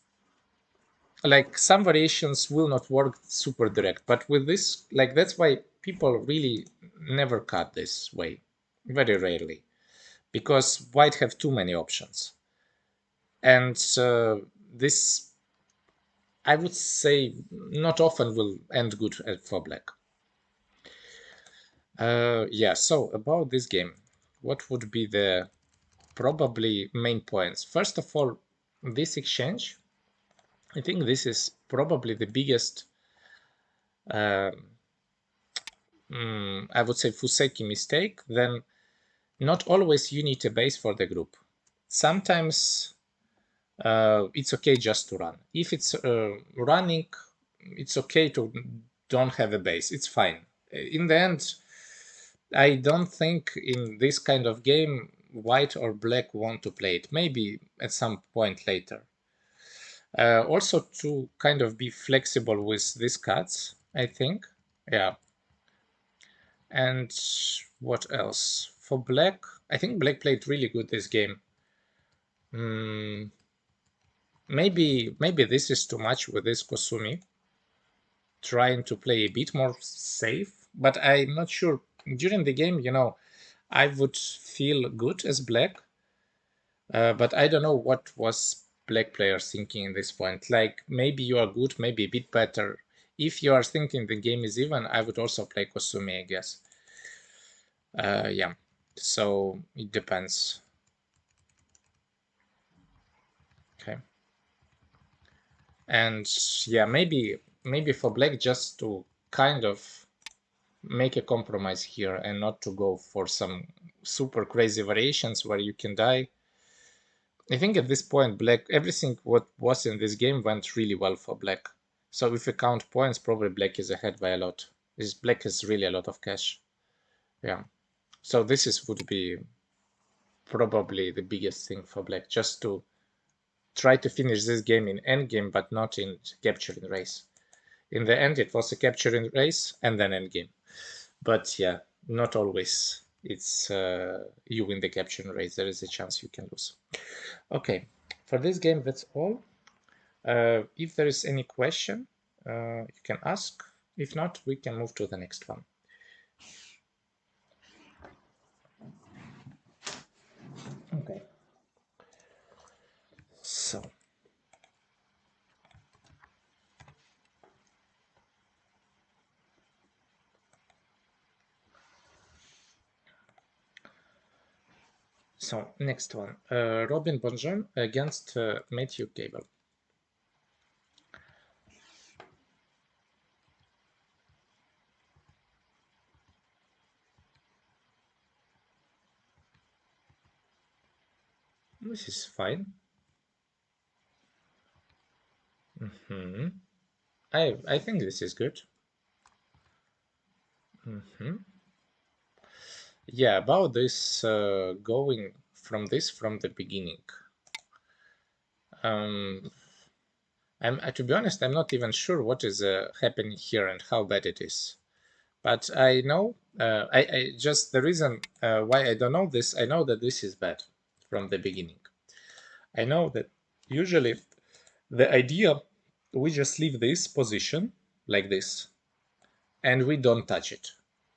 like some variations will not work super direct, but with this, like that's why people really never cut this way, very rarely, because white have too many options, and this, I would say, not often will end good for black. Yeah, so about this game, what would be the probably main points? First of all, this exchange, I think this is probably the biggest, I would say, Fuseki mistake. Then not always you need a base for the group. Sometimes it's okay just to run. If it's running, it's okay to don't have a base. It's fine. In the end, I don't think in this kind of game white or black want to play it. Maybe at some point later. Also to kind of be flexible with these cards, I think. Yeah. And what else? For black, I think black played really good this game. Maybe this is too much with this Kosumi, trying to play a bit more safe, but I'm not sure. During the game, I would feel good as black, but I don't know what was black players thinking in this point. Like, maybe you are good, maybe a bit better. If you are thinking the game is even, I would also play Kosumi, I guess. Yeah, so it depends. Okay. And yeah, maybe for black just to kind of make a compromise here and not to go for some super crazy variations where you can die. I think at this point, black, everything what was in this game went really well for black. So if you count points, probably black is ahead by a lot. This black has really a lot of cash. Yeah. So this would be probably the biggest thing for black, just to try to finish this game in endgame, but not in capturing race. In the end, it was a capturing race and then endgame. But yeah, not always. It's you win the capturing race. There is a chance you can lose. Okay, for this game, that's all. If there is any question, you can ask. If not, we can move to the next one. Okay. So next one, Robin Bonjean against Matthew Gable. This is fine. I think this is good. Yeah, about this going from the beginning. To be honest, I'm not even sure what is happening here and how bad it is. But I know, I just the reason why I don't know this, I know that this is bad from the beginning. I know that usually the idea, we just leave this position like this and we don't touch it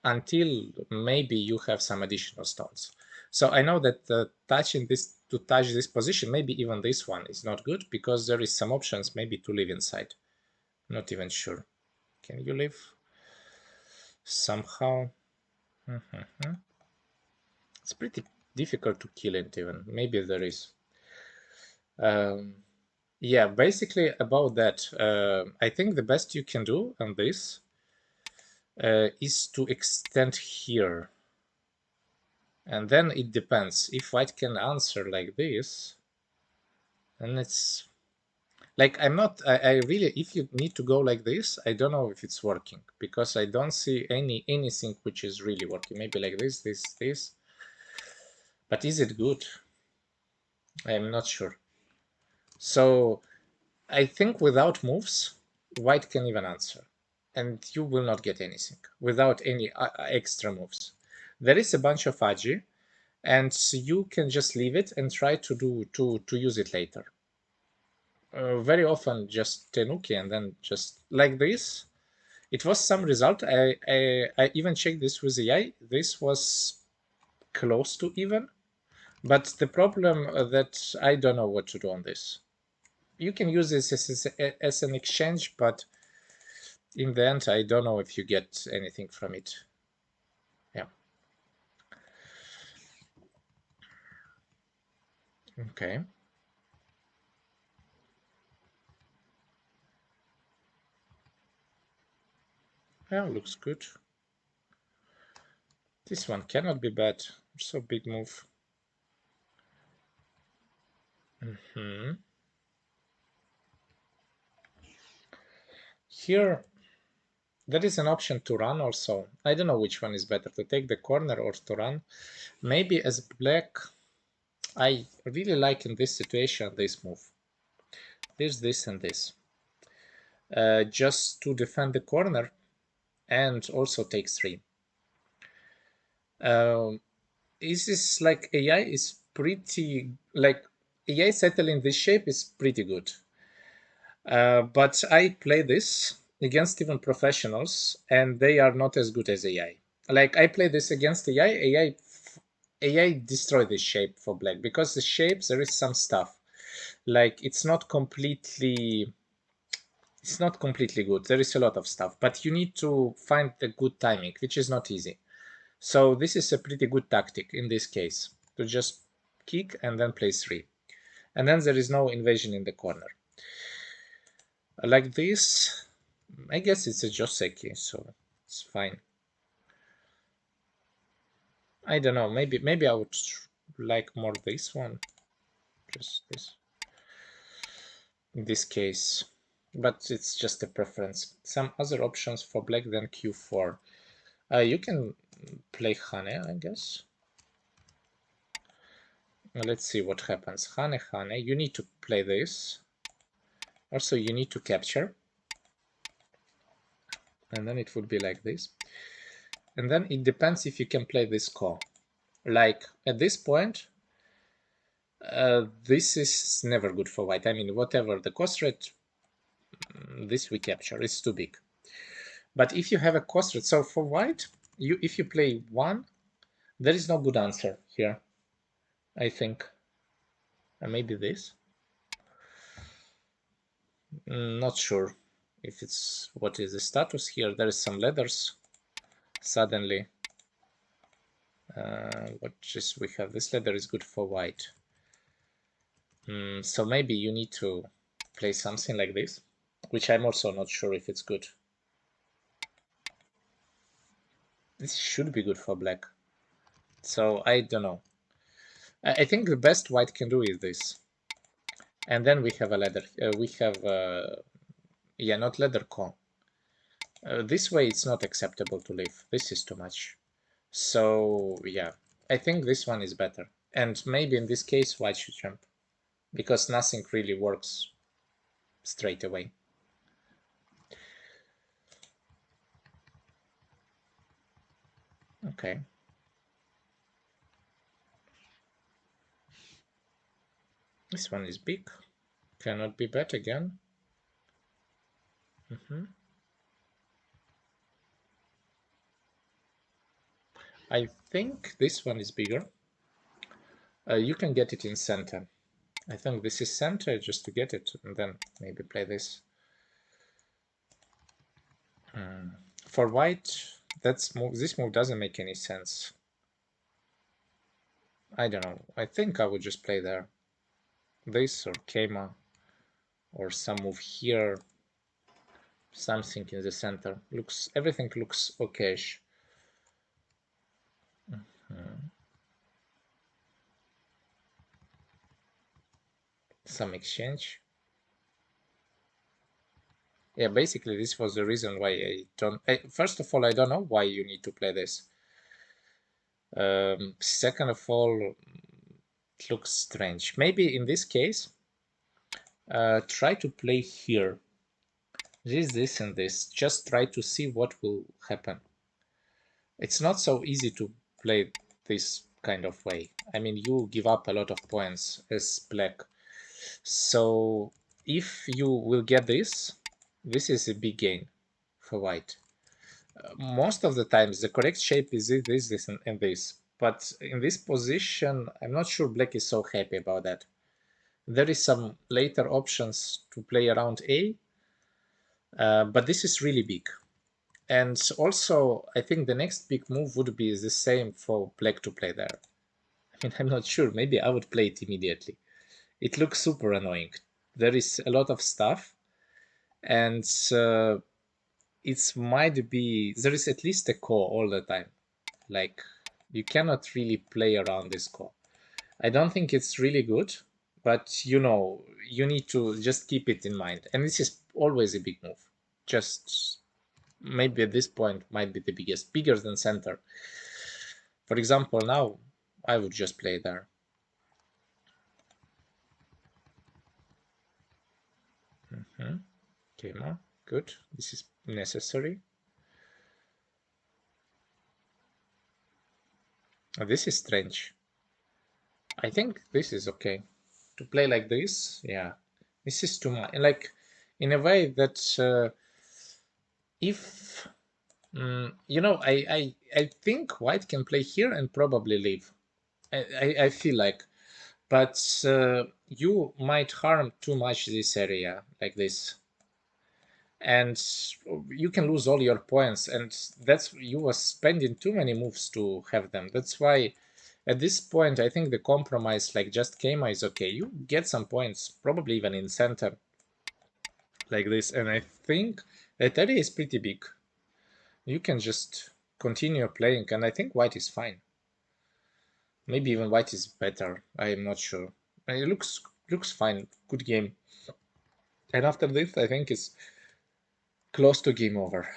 until maybe you have some additional stones. So I know that touching this, to touch this position, maybe even this one is not good because there is some options maybe to live inside. Not even sure. Can you live somehow? It's pretty difficult to kill it even. Maybe there is. Yeah, basically about that, I think the best you can do on this is to extend here. And then it depends. If white can answer like this, then it's like I really, if you need to go like this, I don't know if it's working because I don't see anything which is really working. Maybe like this. But is it good? I am not sure. So I think without moves, white can even answer. And you will not get anything without any extra moves. There is a bunch of agi, and you can just leave it and try to use it later. very often just tenuki and then just like this. It was some result. I even checked this with AI. This was close to even, but the problem that I don't know what to do on this. You can use this as an exchange, but in the end, I don't know if you get anything from it. Yeah. Okay. Yeah, looks good. This one cannot be bad. So big move. Here, there is an option to run also. I don't know which one is better, to take the corner or to run. Maybe as black, I really like in this situation this move. There's this and this. Just to defend the corner and also take 3. Is this like AI is pretty, like AI settling this shape is pretty good. But I play this against even professionals and they are not as good as AI. Like I play this against AI destroy this shape for black because the shapes there is some stuff. Like it's not completely good. There is a lot of stuff, but you need to find the good timing, which is not easy. So this is a pretty good tactic in this case, to just kick and then play 3. And then there is no invasion in the corner. Like this, I guess it's a Joseki, so it's fine. I don't know, maybe I would like more this one. Just this. In this case. But it's just a preference. Some other options for black than Q4. You can play Hane, I guess. Let's see what happens. Hane, Hane. You need to play this. Also, you need to capture. And then it would be like this. And then it depends if you can play this call. Like at this point, this is never good for white. I mean, whatever the cost rate, this we capture. It's too big. But if you have a cost rate, so for white, if you play 1, there is no good answer here, I think. Maybe this. Not sure if it's what is the status here. There is some letters suddenly. What is we have? This letter is good for white. So maybe you need to play something like this, which I'm also not sure if it's good. This should be good for black. So I don't know. I think the best white can do is this. And then we have a leather. We have, yeah, not leather call. This way it's not acceptable to leave. This is too much. So yeah, I think this one is better. And maybe in this case white should jump, because nothing really works straight away. Okay. This one is big. Cannot be bad again. I think this one is bigger. You can get it in center. I think this is center just to get it, and then maybe play this. For white, this move doesn't make any sense. I don't know. I think I would just play there. This or Keima, or some move here. Something in the center. Everything looks okayish. Some exchange. Yeah, basically this was the reason why I don't. First of all, I don't know why you need to play this. Second of all, it looks strange. Maybe in this case, try to play here. This, and this. Just try to see what will happen. It's not so easy to play this kind of way. I mean, you give up a lot of points as black. So if you will get this, this is a big gain for white. Most of the times the correct shape is this, and this. But in this position, I'm not sure black is so happy about that. There is some later options to play around A, but this is really big. And also, I think the next big move would be the same for black to play there. I mean, I'm not sure. Maybe I would play it immediately. It looks super annoying. There is a lot of stuff, and it might be there is at least a core all the time. Like, you cannot really play around this core. I don't think it's really good, but you know, you need to just keep it in mind. And this is always a big move. Just maybe at this point might be the biggest, bigger than center. For example, now I would just play there. Okay, more good. This is necessary. This is strange. I think this is okay. To play like this, yeah. This is too much. Like, in a way that if you know, I think white can play here and probably leave. I feel like, but you might harm too much this area like this, and you can lose all your points, and that's you were spending too many moves to have them. That's why at this point I think the compromise like just Kema is okay. You get some points, probably even in center like this, and I think that area is pretty big. You can just continue playing, and I think white is fine. Maybe even white is better. I am not sure. It looks fine. Good game. And after this, I think it's close to game over.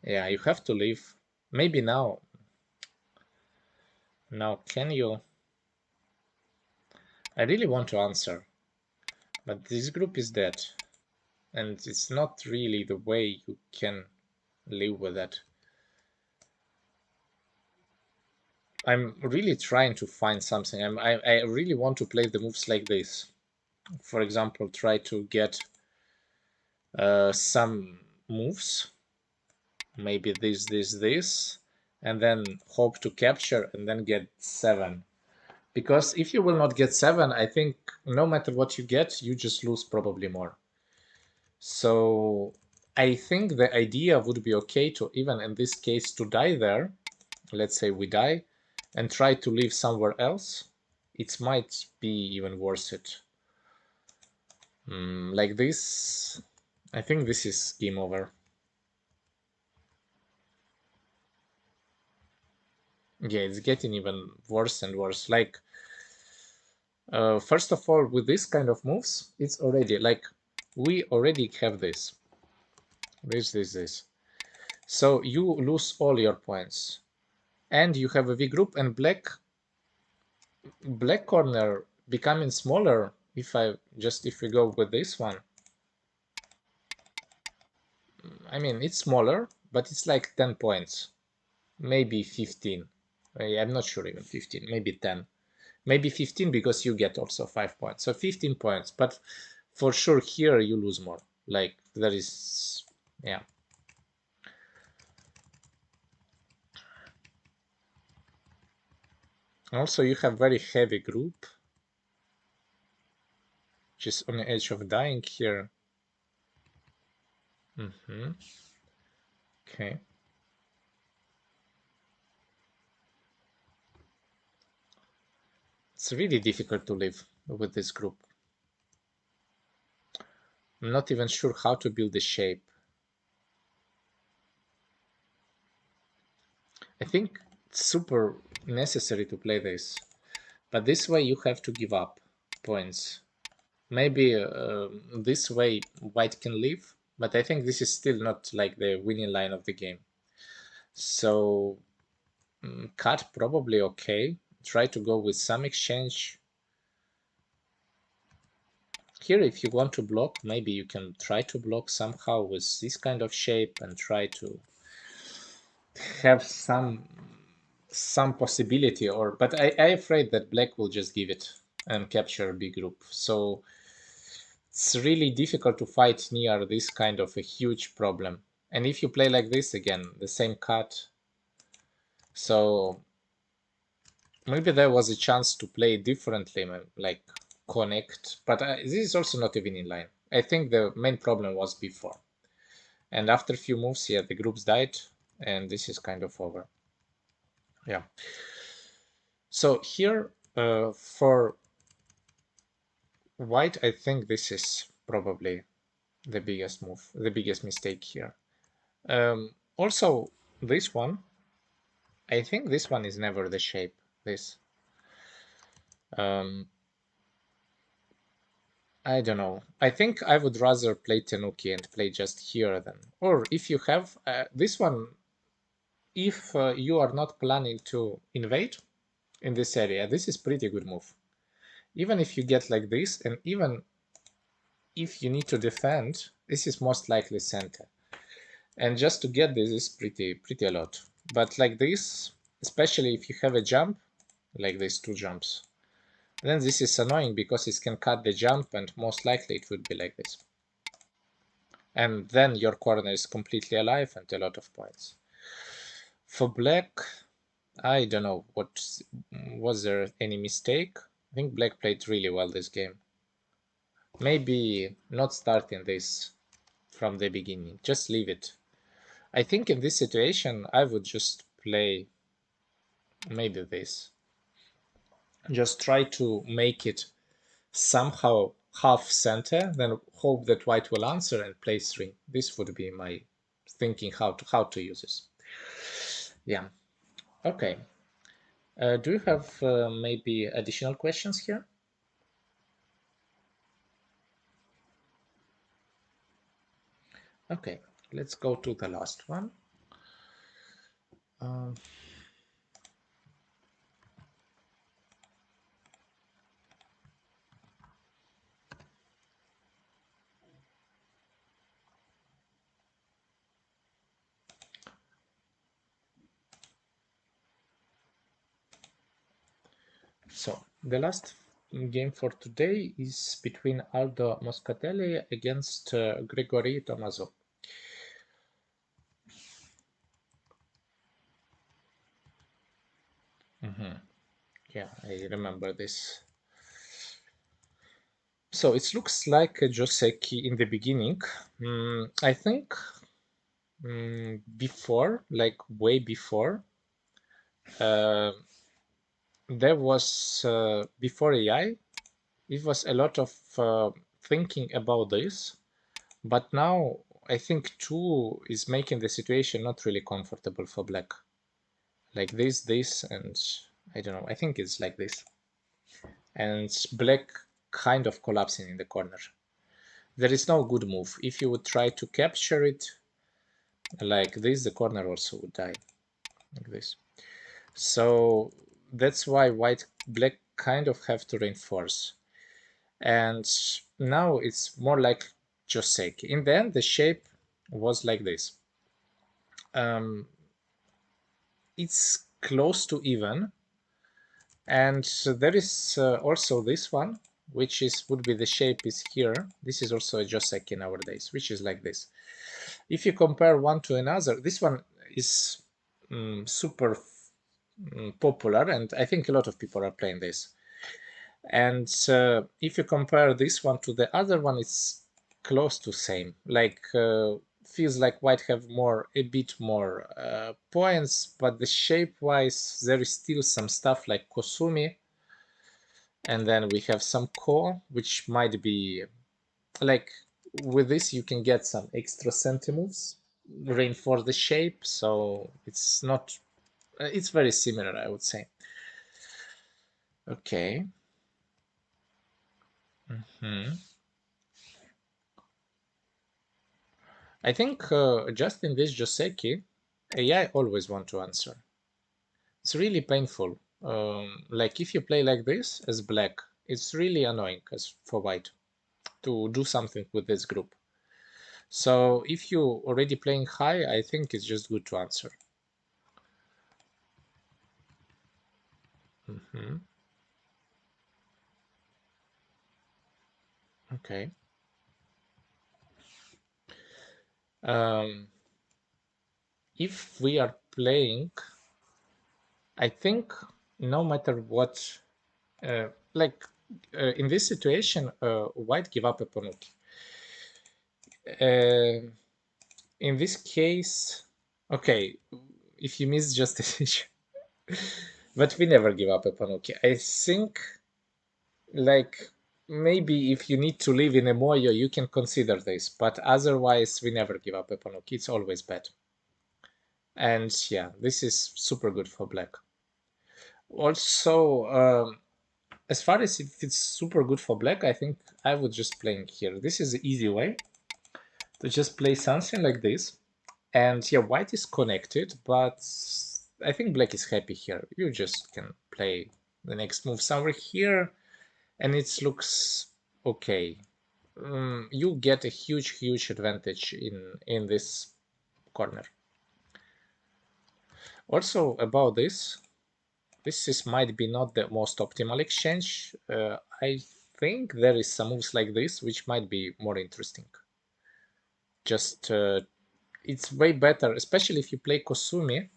Yeah, you have to leave. Maybe now. Now, can you? I really want to answer, but this group is dead, and it's not really the way you can live with that. I'm really trying to find something. I really want to play the moves like this. For example, try to get some moves, maybe this, and then hope to capture and then get 7. Because if you will not get 7, I think no matter what you get, you just lose probably more. So I think the idea would be okay to, even in this case, to die there. Let's say we die and try to live somewhere else. It might be even worth it. Like this, I think this is game over. Yeah, it's getting even worse and worse. Like, first of all, with this kind of moves, it's already like we already have this. This. So you lose all your points, and you have a V group, and black corner becoming smaller. If we go with this one, I mean it's smaller, but it's like 10 points, maybe 15. I'm not sure, even 15, maybe 10. Maybe 15 because you get also 5 points. So 15 points. But for sure here you lose more. Like there is, yeah. Also you have very heavy group, which is on the edge of dying here. Okay. It's really difficult to live with this group. I'm not even sure how to build the shape. I think it's super necessary to play this, but this way you have to give up points. Maybe this way white can live, but I think this is still not like the winning line of the game. So cut probably okay. Try to go with some exchange. Here, if you want to block, maybe you can try to block somehow with this kind of shape and try to have some possibility. Or but I'm afraid that black will just give it and capture a big group. So it's really difficult to fight near this kind of a huge problem. And if you play like this again, the same cut, so maybe there was a chance to play differently, like connect, but this is also not even in line. I think the main problem was before. And after a few moves, yeah, the groups died, and this is kind of over. Yeah. So here, for white, I think this is probably the biggest move, the biggest mistake here. Also, this one, I think this one is never the shape, this. I don't know. I think I would rather play Tenuki and play just here than... Or if you have this one, if you are not planning to invade in this area, this is pretty good move. Even if you get like this, and even if you need to defend, this is most likely center. And just to get this is pretty a lot. But like this, especially if you have a jump, like these two jumps, then this is annoying because it can cut the jump, and most likely it would be like this. And then your corner is completely alive and a lot of points. For black, I don't know, was there any mistake? I think black played really well this game. Maybe not starting this from the beginning, just leave it. I think in this situation I would just play maybe this. Just try to make it somehow half center, then hope that white will answer and play 3. This would be my thinking how to use this. Yeah. Okay. Do you have maybe additional questions here? Okay, let's go to the last one. So the last game for today is between Aldo Moscatelli against Gregory Tomaso. Yeah, I remember this. So it looks like a Joseki in the beginning. I think before, like way before, there was, before AI, it was a lot of thinking about this. But now I think 2 is making the situation not really comfortable for black. Like this, and I don't know, I think it's like this. And black kind of collapsing in the corner. There is no good move. If you would try to capture it like this, the corner also would die, like this. So that's why black kind of have to reinforce. And now it's more like Joseki. In the end, the shape was like this. It's close to even, and there is also this one, which would be the shape is here. This is also a Joseki nowadays, which is like this. If you compare one to another, this one is super popular, and I think a lot of people are playing this. And if you compare this one to the other one, it's close to same. Like feels like white have a bit more points, but the shape wise there is still some stuff like Kosumi, and then we have some Ko, which might be like, with this you can get some extra centi-moves, reinforce the shape, so it's not, it's very similar, I would say. Okay. I think just in this Joseki, AI always want to answer. It's really painful. Like if you play like this as black, it's really annoying as for white to do something with this group. So if you already playing high, I think it's just good to answer. Okay. If we are playing, I think no matter what, like in this situation, white give up a panuki. In this case, okay, if you miss just decision, but we never give up a panuki. I think, like, maybe if you need to live in a moyo, you can consider this, but otherwise we never give up a panuki. It's always bad. And yeah, this is super good for black. Also, as far as if it's super good for black, I think I would just playing here. This is the easy way to just play something like this. And yeah, white is connected, but I think black is happy here. You just can play the next move somewhere here, and it looks okay. You get a huge advantage in this corner. Also about this is might be not the most optimal exchange. I think there is some moves like this which might be more interesting. Just it's way better, especially if you play Kosumi.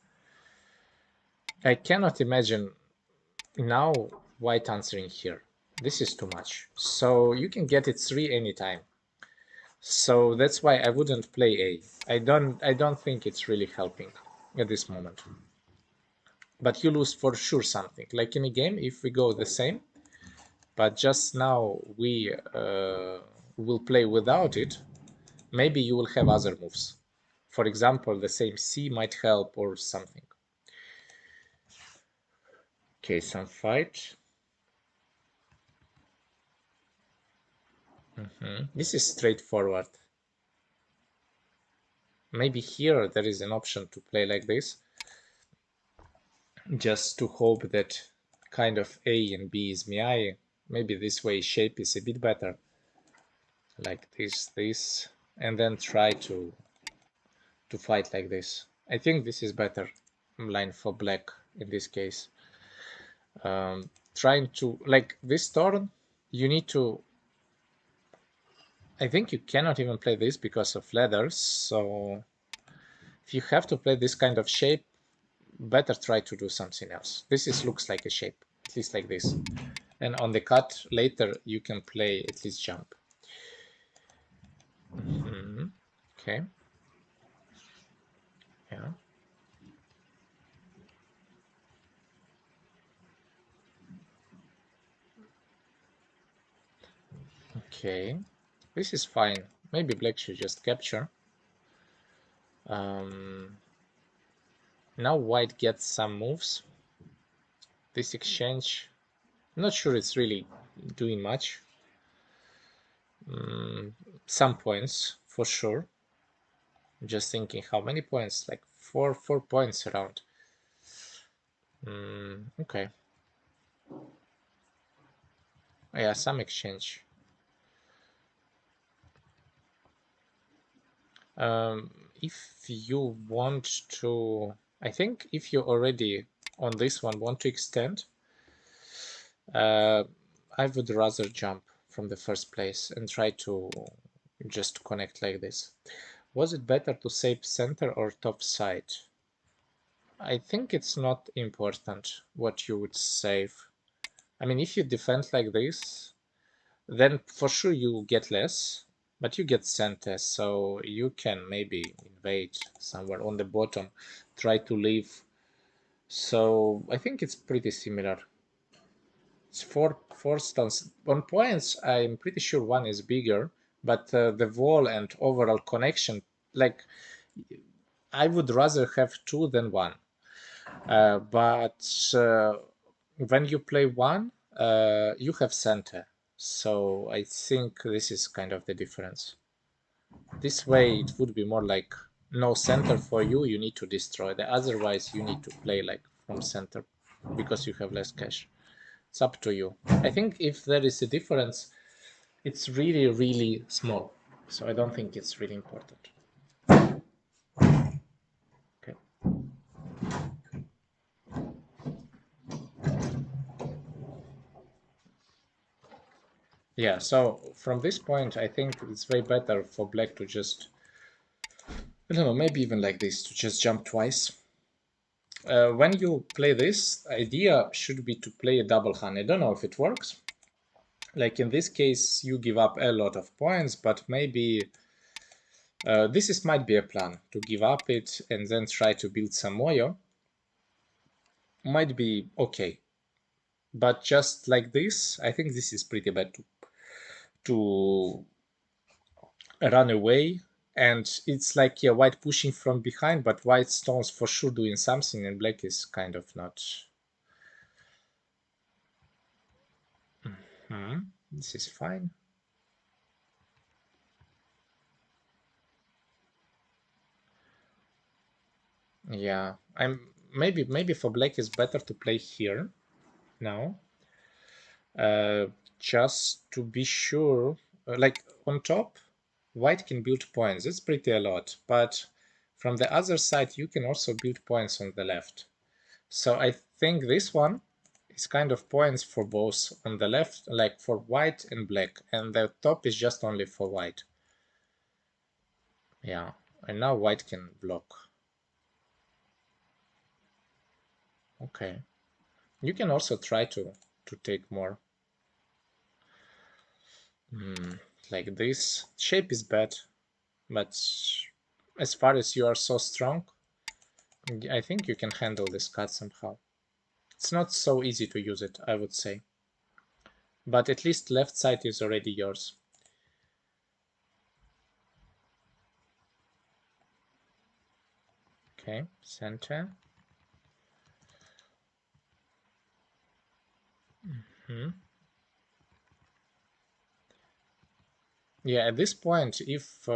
I cannot imagine now white answering here. This is too much. So you can get it 3 anytime. So that's why I wouldn't play A. I don't think it's really helping at this moment. But you lose for sure something. Like in a game, if we go the same, but just now we will play without it, maybe you will have other moves. For example, the same C might help or something. Okay, some fight. This is straightforward. Maybe here there is an option to play like this, just to hope that kind of A and B is miai. Maybe this way shape is a bit better, like this, and then try to fight like this. I think this is better line for black in this case. Trying to, like this turn, you need to, I think you cannot even play this because of leathers, so if you have to play this kind of shape, better try to do something else. This looks like a shape, at least like this. And on the cut later, you can play at least jump. Okay. Yeah. Okay. This is fine. Maybe black should just capture. Now white gets some moves. This exchange, not sure it's really doing much. Some points for sure. I'm just thinking how many points, like four points around. Okay. Yeah, some exchange. If you want to, I think if you already on this one want to extend, I would rather jump from the first place and try to just connect like this. Was it better to save center or top side? I think it's not important what you would save. I mean, if you defend like this, then for sure you get less, but you get center, so you can maybe invade somewhere on the bottom, try to leave. So I think it's pretty similar. It's four stones. On points, I'm pretty sure one is bigger, but the wall and overall connection, like, I would rather have two than one. But when you play one, you have center. So I think this is kind of the difference. This way it would be more like no center for you, you need to destroy. Otherwise you need to play like from center because you have less cash. It's up to you. I think if there is a difference, it's really small. So I don't think it's really important. Okay. Yeah, so from this point, I think it's way better for black to just I don't know, maybe even like this, to just jump twice. When you play this, the idea should be to play a double hand. I don't know if it works. Like in this case, you give up a lot of points, but maybe might be a plan to give up it and then try to build some moyo. Might be okay, but just like this, I think this is pretty bad to run away. And it's like, yeah, white pushing from behind, but white stones for sure doing something, and black is kind of not. This is fine. Yeah, maybe for black is better to play here now, uh, just to be sure. Like on top, white can build points. It's pretty a lot, but from the other side, you can also build points on the left. So I think this one is kind of points for both on the left, like for white and black, and the top is just only for white. Yeah, and now white can block. Okay, you can also try to take more. Like this shape is bad, but as far as you are so strong, I think you can handle this cut somehow. It's not so easy to use it, I would say, but at least left side is already yours. Okay, center. Yeah, at this point, if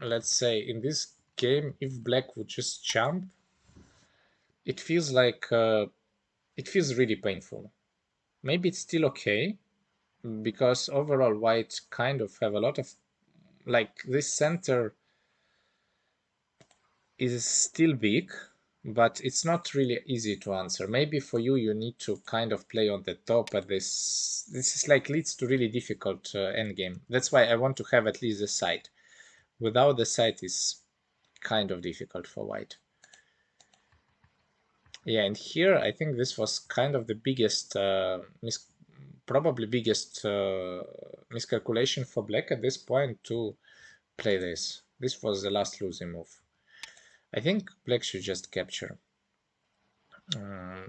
let's say in this game, if black would just jump, it feels like it feels really painful. Maybe it's still okay because overall white kind of have a lot of, like, this center is still big, but it's not really easy to answer. Maybe for you, you need to kind of play on the top, but this is like leads to really difficult endgame. That's why I want to have at least the side. Without the side is kind of difficult for white. Yeah, and here I think this was kind of the biggest, probably biggest miscalculation for black at this point to play this. This was the last losing move. I think black should just capture.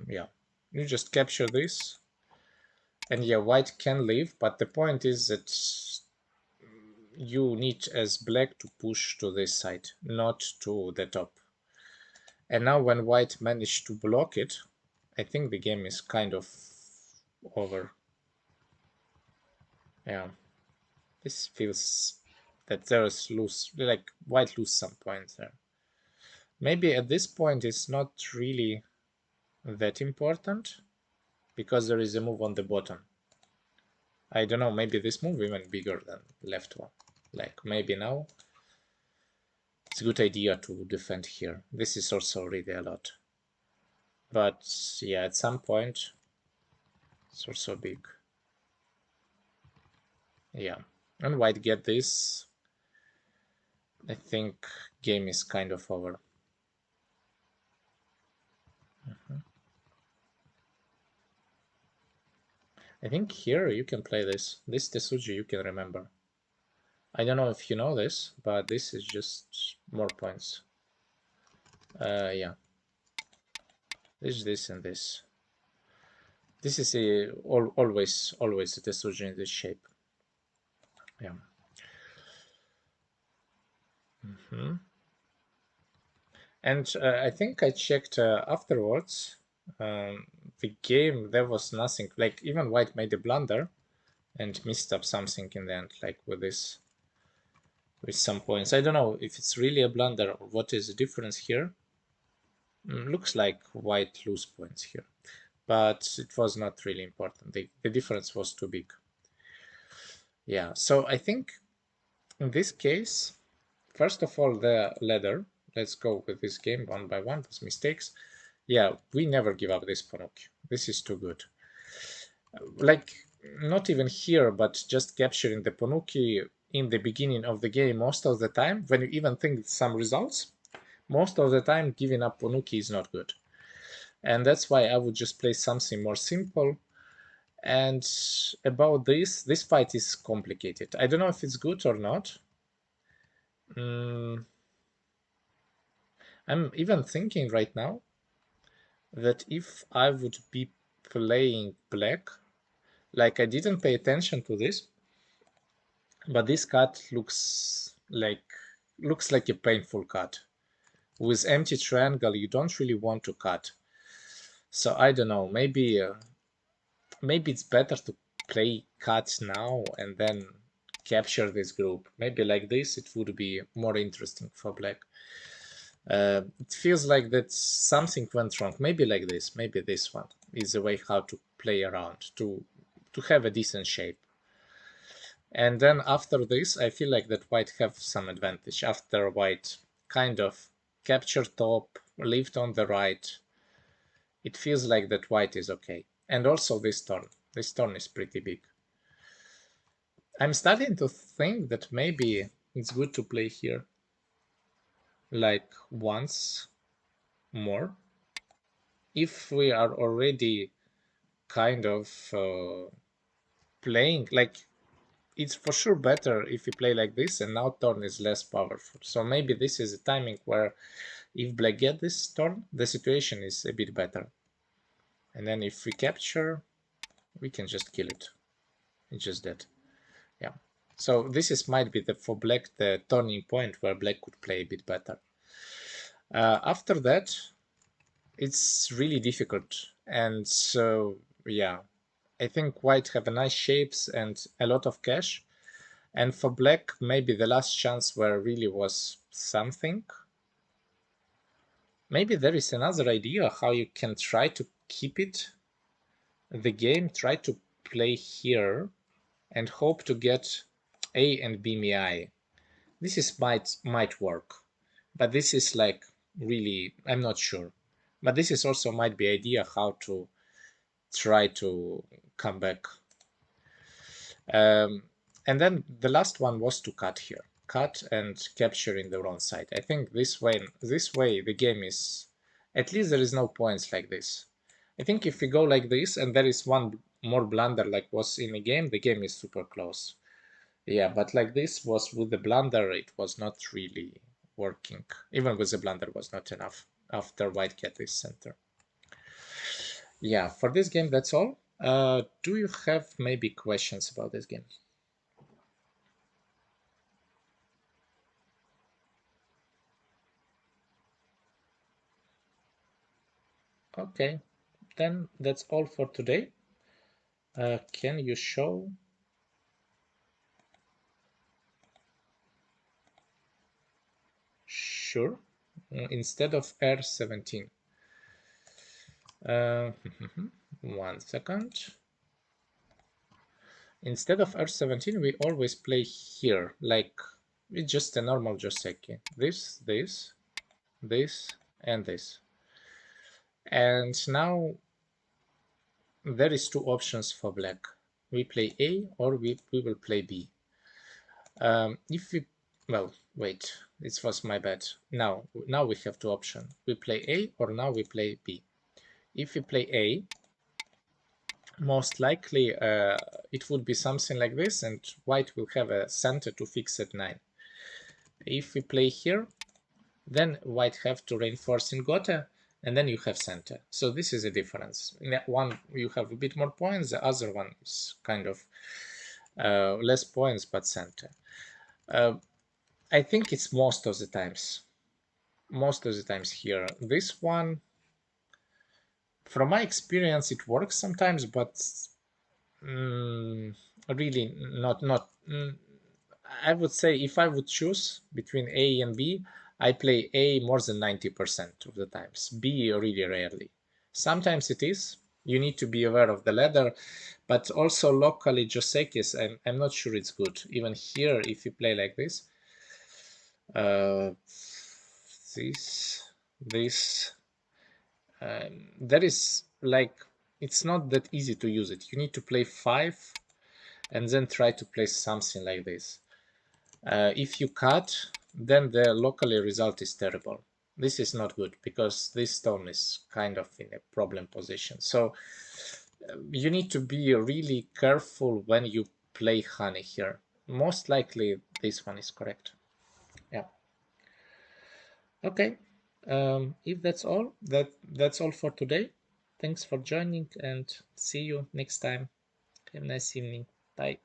Yeah, you just capture this, and yeah, white can leave, but the point is that you need as black to push to this side, not to the top. And now when white managed to block it, I think the game is kind of over. Yeah, this feels that there's lose, like white lose some points there. Maybe at this point it's not really that important because there is a move on the bottom. I don't know, maybe this move even bigger than left one. Like maybe now it's a good idea to defend here. This is also really a lot. But yeah, at some point it's also big. Yeah, and white get this. I think game is kind of over. I think here you can play this. This Tesuji you can remember. I don't know if you know this, but this is just more points. Yeah. This and this. This is always a Tesuji in this shape. Yeah. And I think I checked afterwards. The game, there was nothing. Like even white made a blunder and missed up something in the end, like with this, with some points. I don't know if it's really a blunder or what is the difference here. Looks like white lose points here, but it was not really important. The difference was too big. Yeah, so I think in this case, first of all, the ladder. Let's go with this game one by one with mistakes. Yeah, we never give up this Panuki. This is too good. Like, not even here, but just capturing the Panuki in the beginning of the game, most of the time, when you even think some results, most of the time giving up Onuki is not good. And that's why I would just play something more simple. And about this fight is complicated. I don't know if it's good or not. I'm even thinking right now that if I would be playing black, like I didn't pay attention to this, but this card looks like a painful card. With empty triangle, you don't really want to cut. So I don't know. Maybe it's better to play cuts now and then capture this group. Maybe like this, it would be more interesting for black. It feels like that something went wrong. Maybe like this. Maybe this one is a way how to play around to have a decent shape. And then after this, I feel like that white have some advantage. After white kind of capture top, lift on the right, it feels like that white is okay. And also this turn. This turn is pretty big. I'm starting to think that maybe it's good to play here like once more. If we are already kind of playing, like it's for sure better if you play like this, and now turn is less powerful. So maybe this is a timing where if black get this turn, the situation is a bit better. And then if we capture, we can just kill it. It's just that. Yeah. So this is might be for black the turning point where black could play a bit better. After that, it's really difficult. And so, yeah, I think white have a nice shapes and a lot of cash. And for black, maybe the last chance where really was something. Maybe there is another idea how you can try to keep it, the game, try to play here and hope to get A and B MI. This is might work, but this is like really, I'm not sure. But this is also might be idea how to try to come back. And then the last one was to cut here, cut and capture in the wrong side. I think this way the game is, at least there is no points like this. I think if we go like this and there is one more blunder like was in the game is super close. Yeah, but like this was with the blunder, it was not really working. Even with the blunder was not enough after white get this center. Yeah, for this game, that's all. Do you have maybe questions about this game? Okay, then that's all for today. Can you show? Sure. Instead of R17. 1 second. Instead of R17, we always play here, like it's just a normal Joseki. This, and this. And now there is two options for black. We play A or we will play B. If we, well, wait, this was my bad. Now we have two options. We play A or now we play B. If we play A, most likely it would be something like this, and white will have a center to fix at 9. If we play here, then white have to reinforce in Gotha, and then you have center. So this is a difference. In that one, you have a bit more points. The other one is kind of less points, but center. I think it's most of the times here. This one, from my experience, it works sometimes, but really not. I would say if I would choose between A and B, I play A more than 90% of the times. B really rarely. Sometimes it is. You need to be aware of the ladder, but also locally Josekis, I'm not sure it's good. Even here, if you play like this, this, there is like, it's not that easy to use it. You need to play 5 and then try to play something like this. If you cut, then the locally result is terrible. This is not good because this stone is kind of in a problem position. So you need to be really careful when you play honey here. Most likely this one is correct. Yeah. Okay. If that's all, that's all for today. Thanks for joining and see you next time. Have a nice evening. Bye.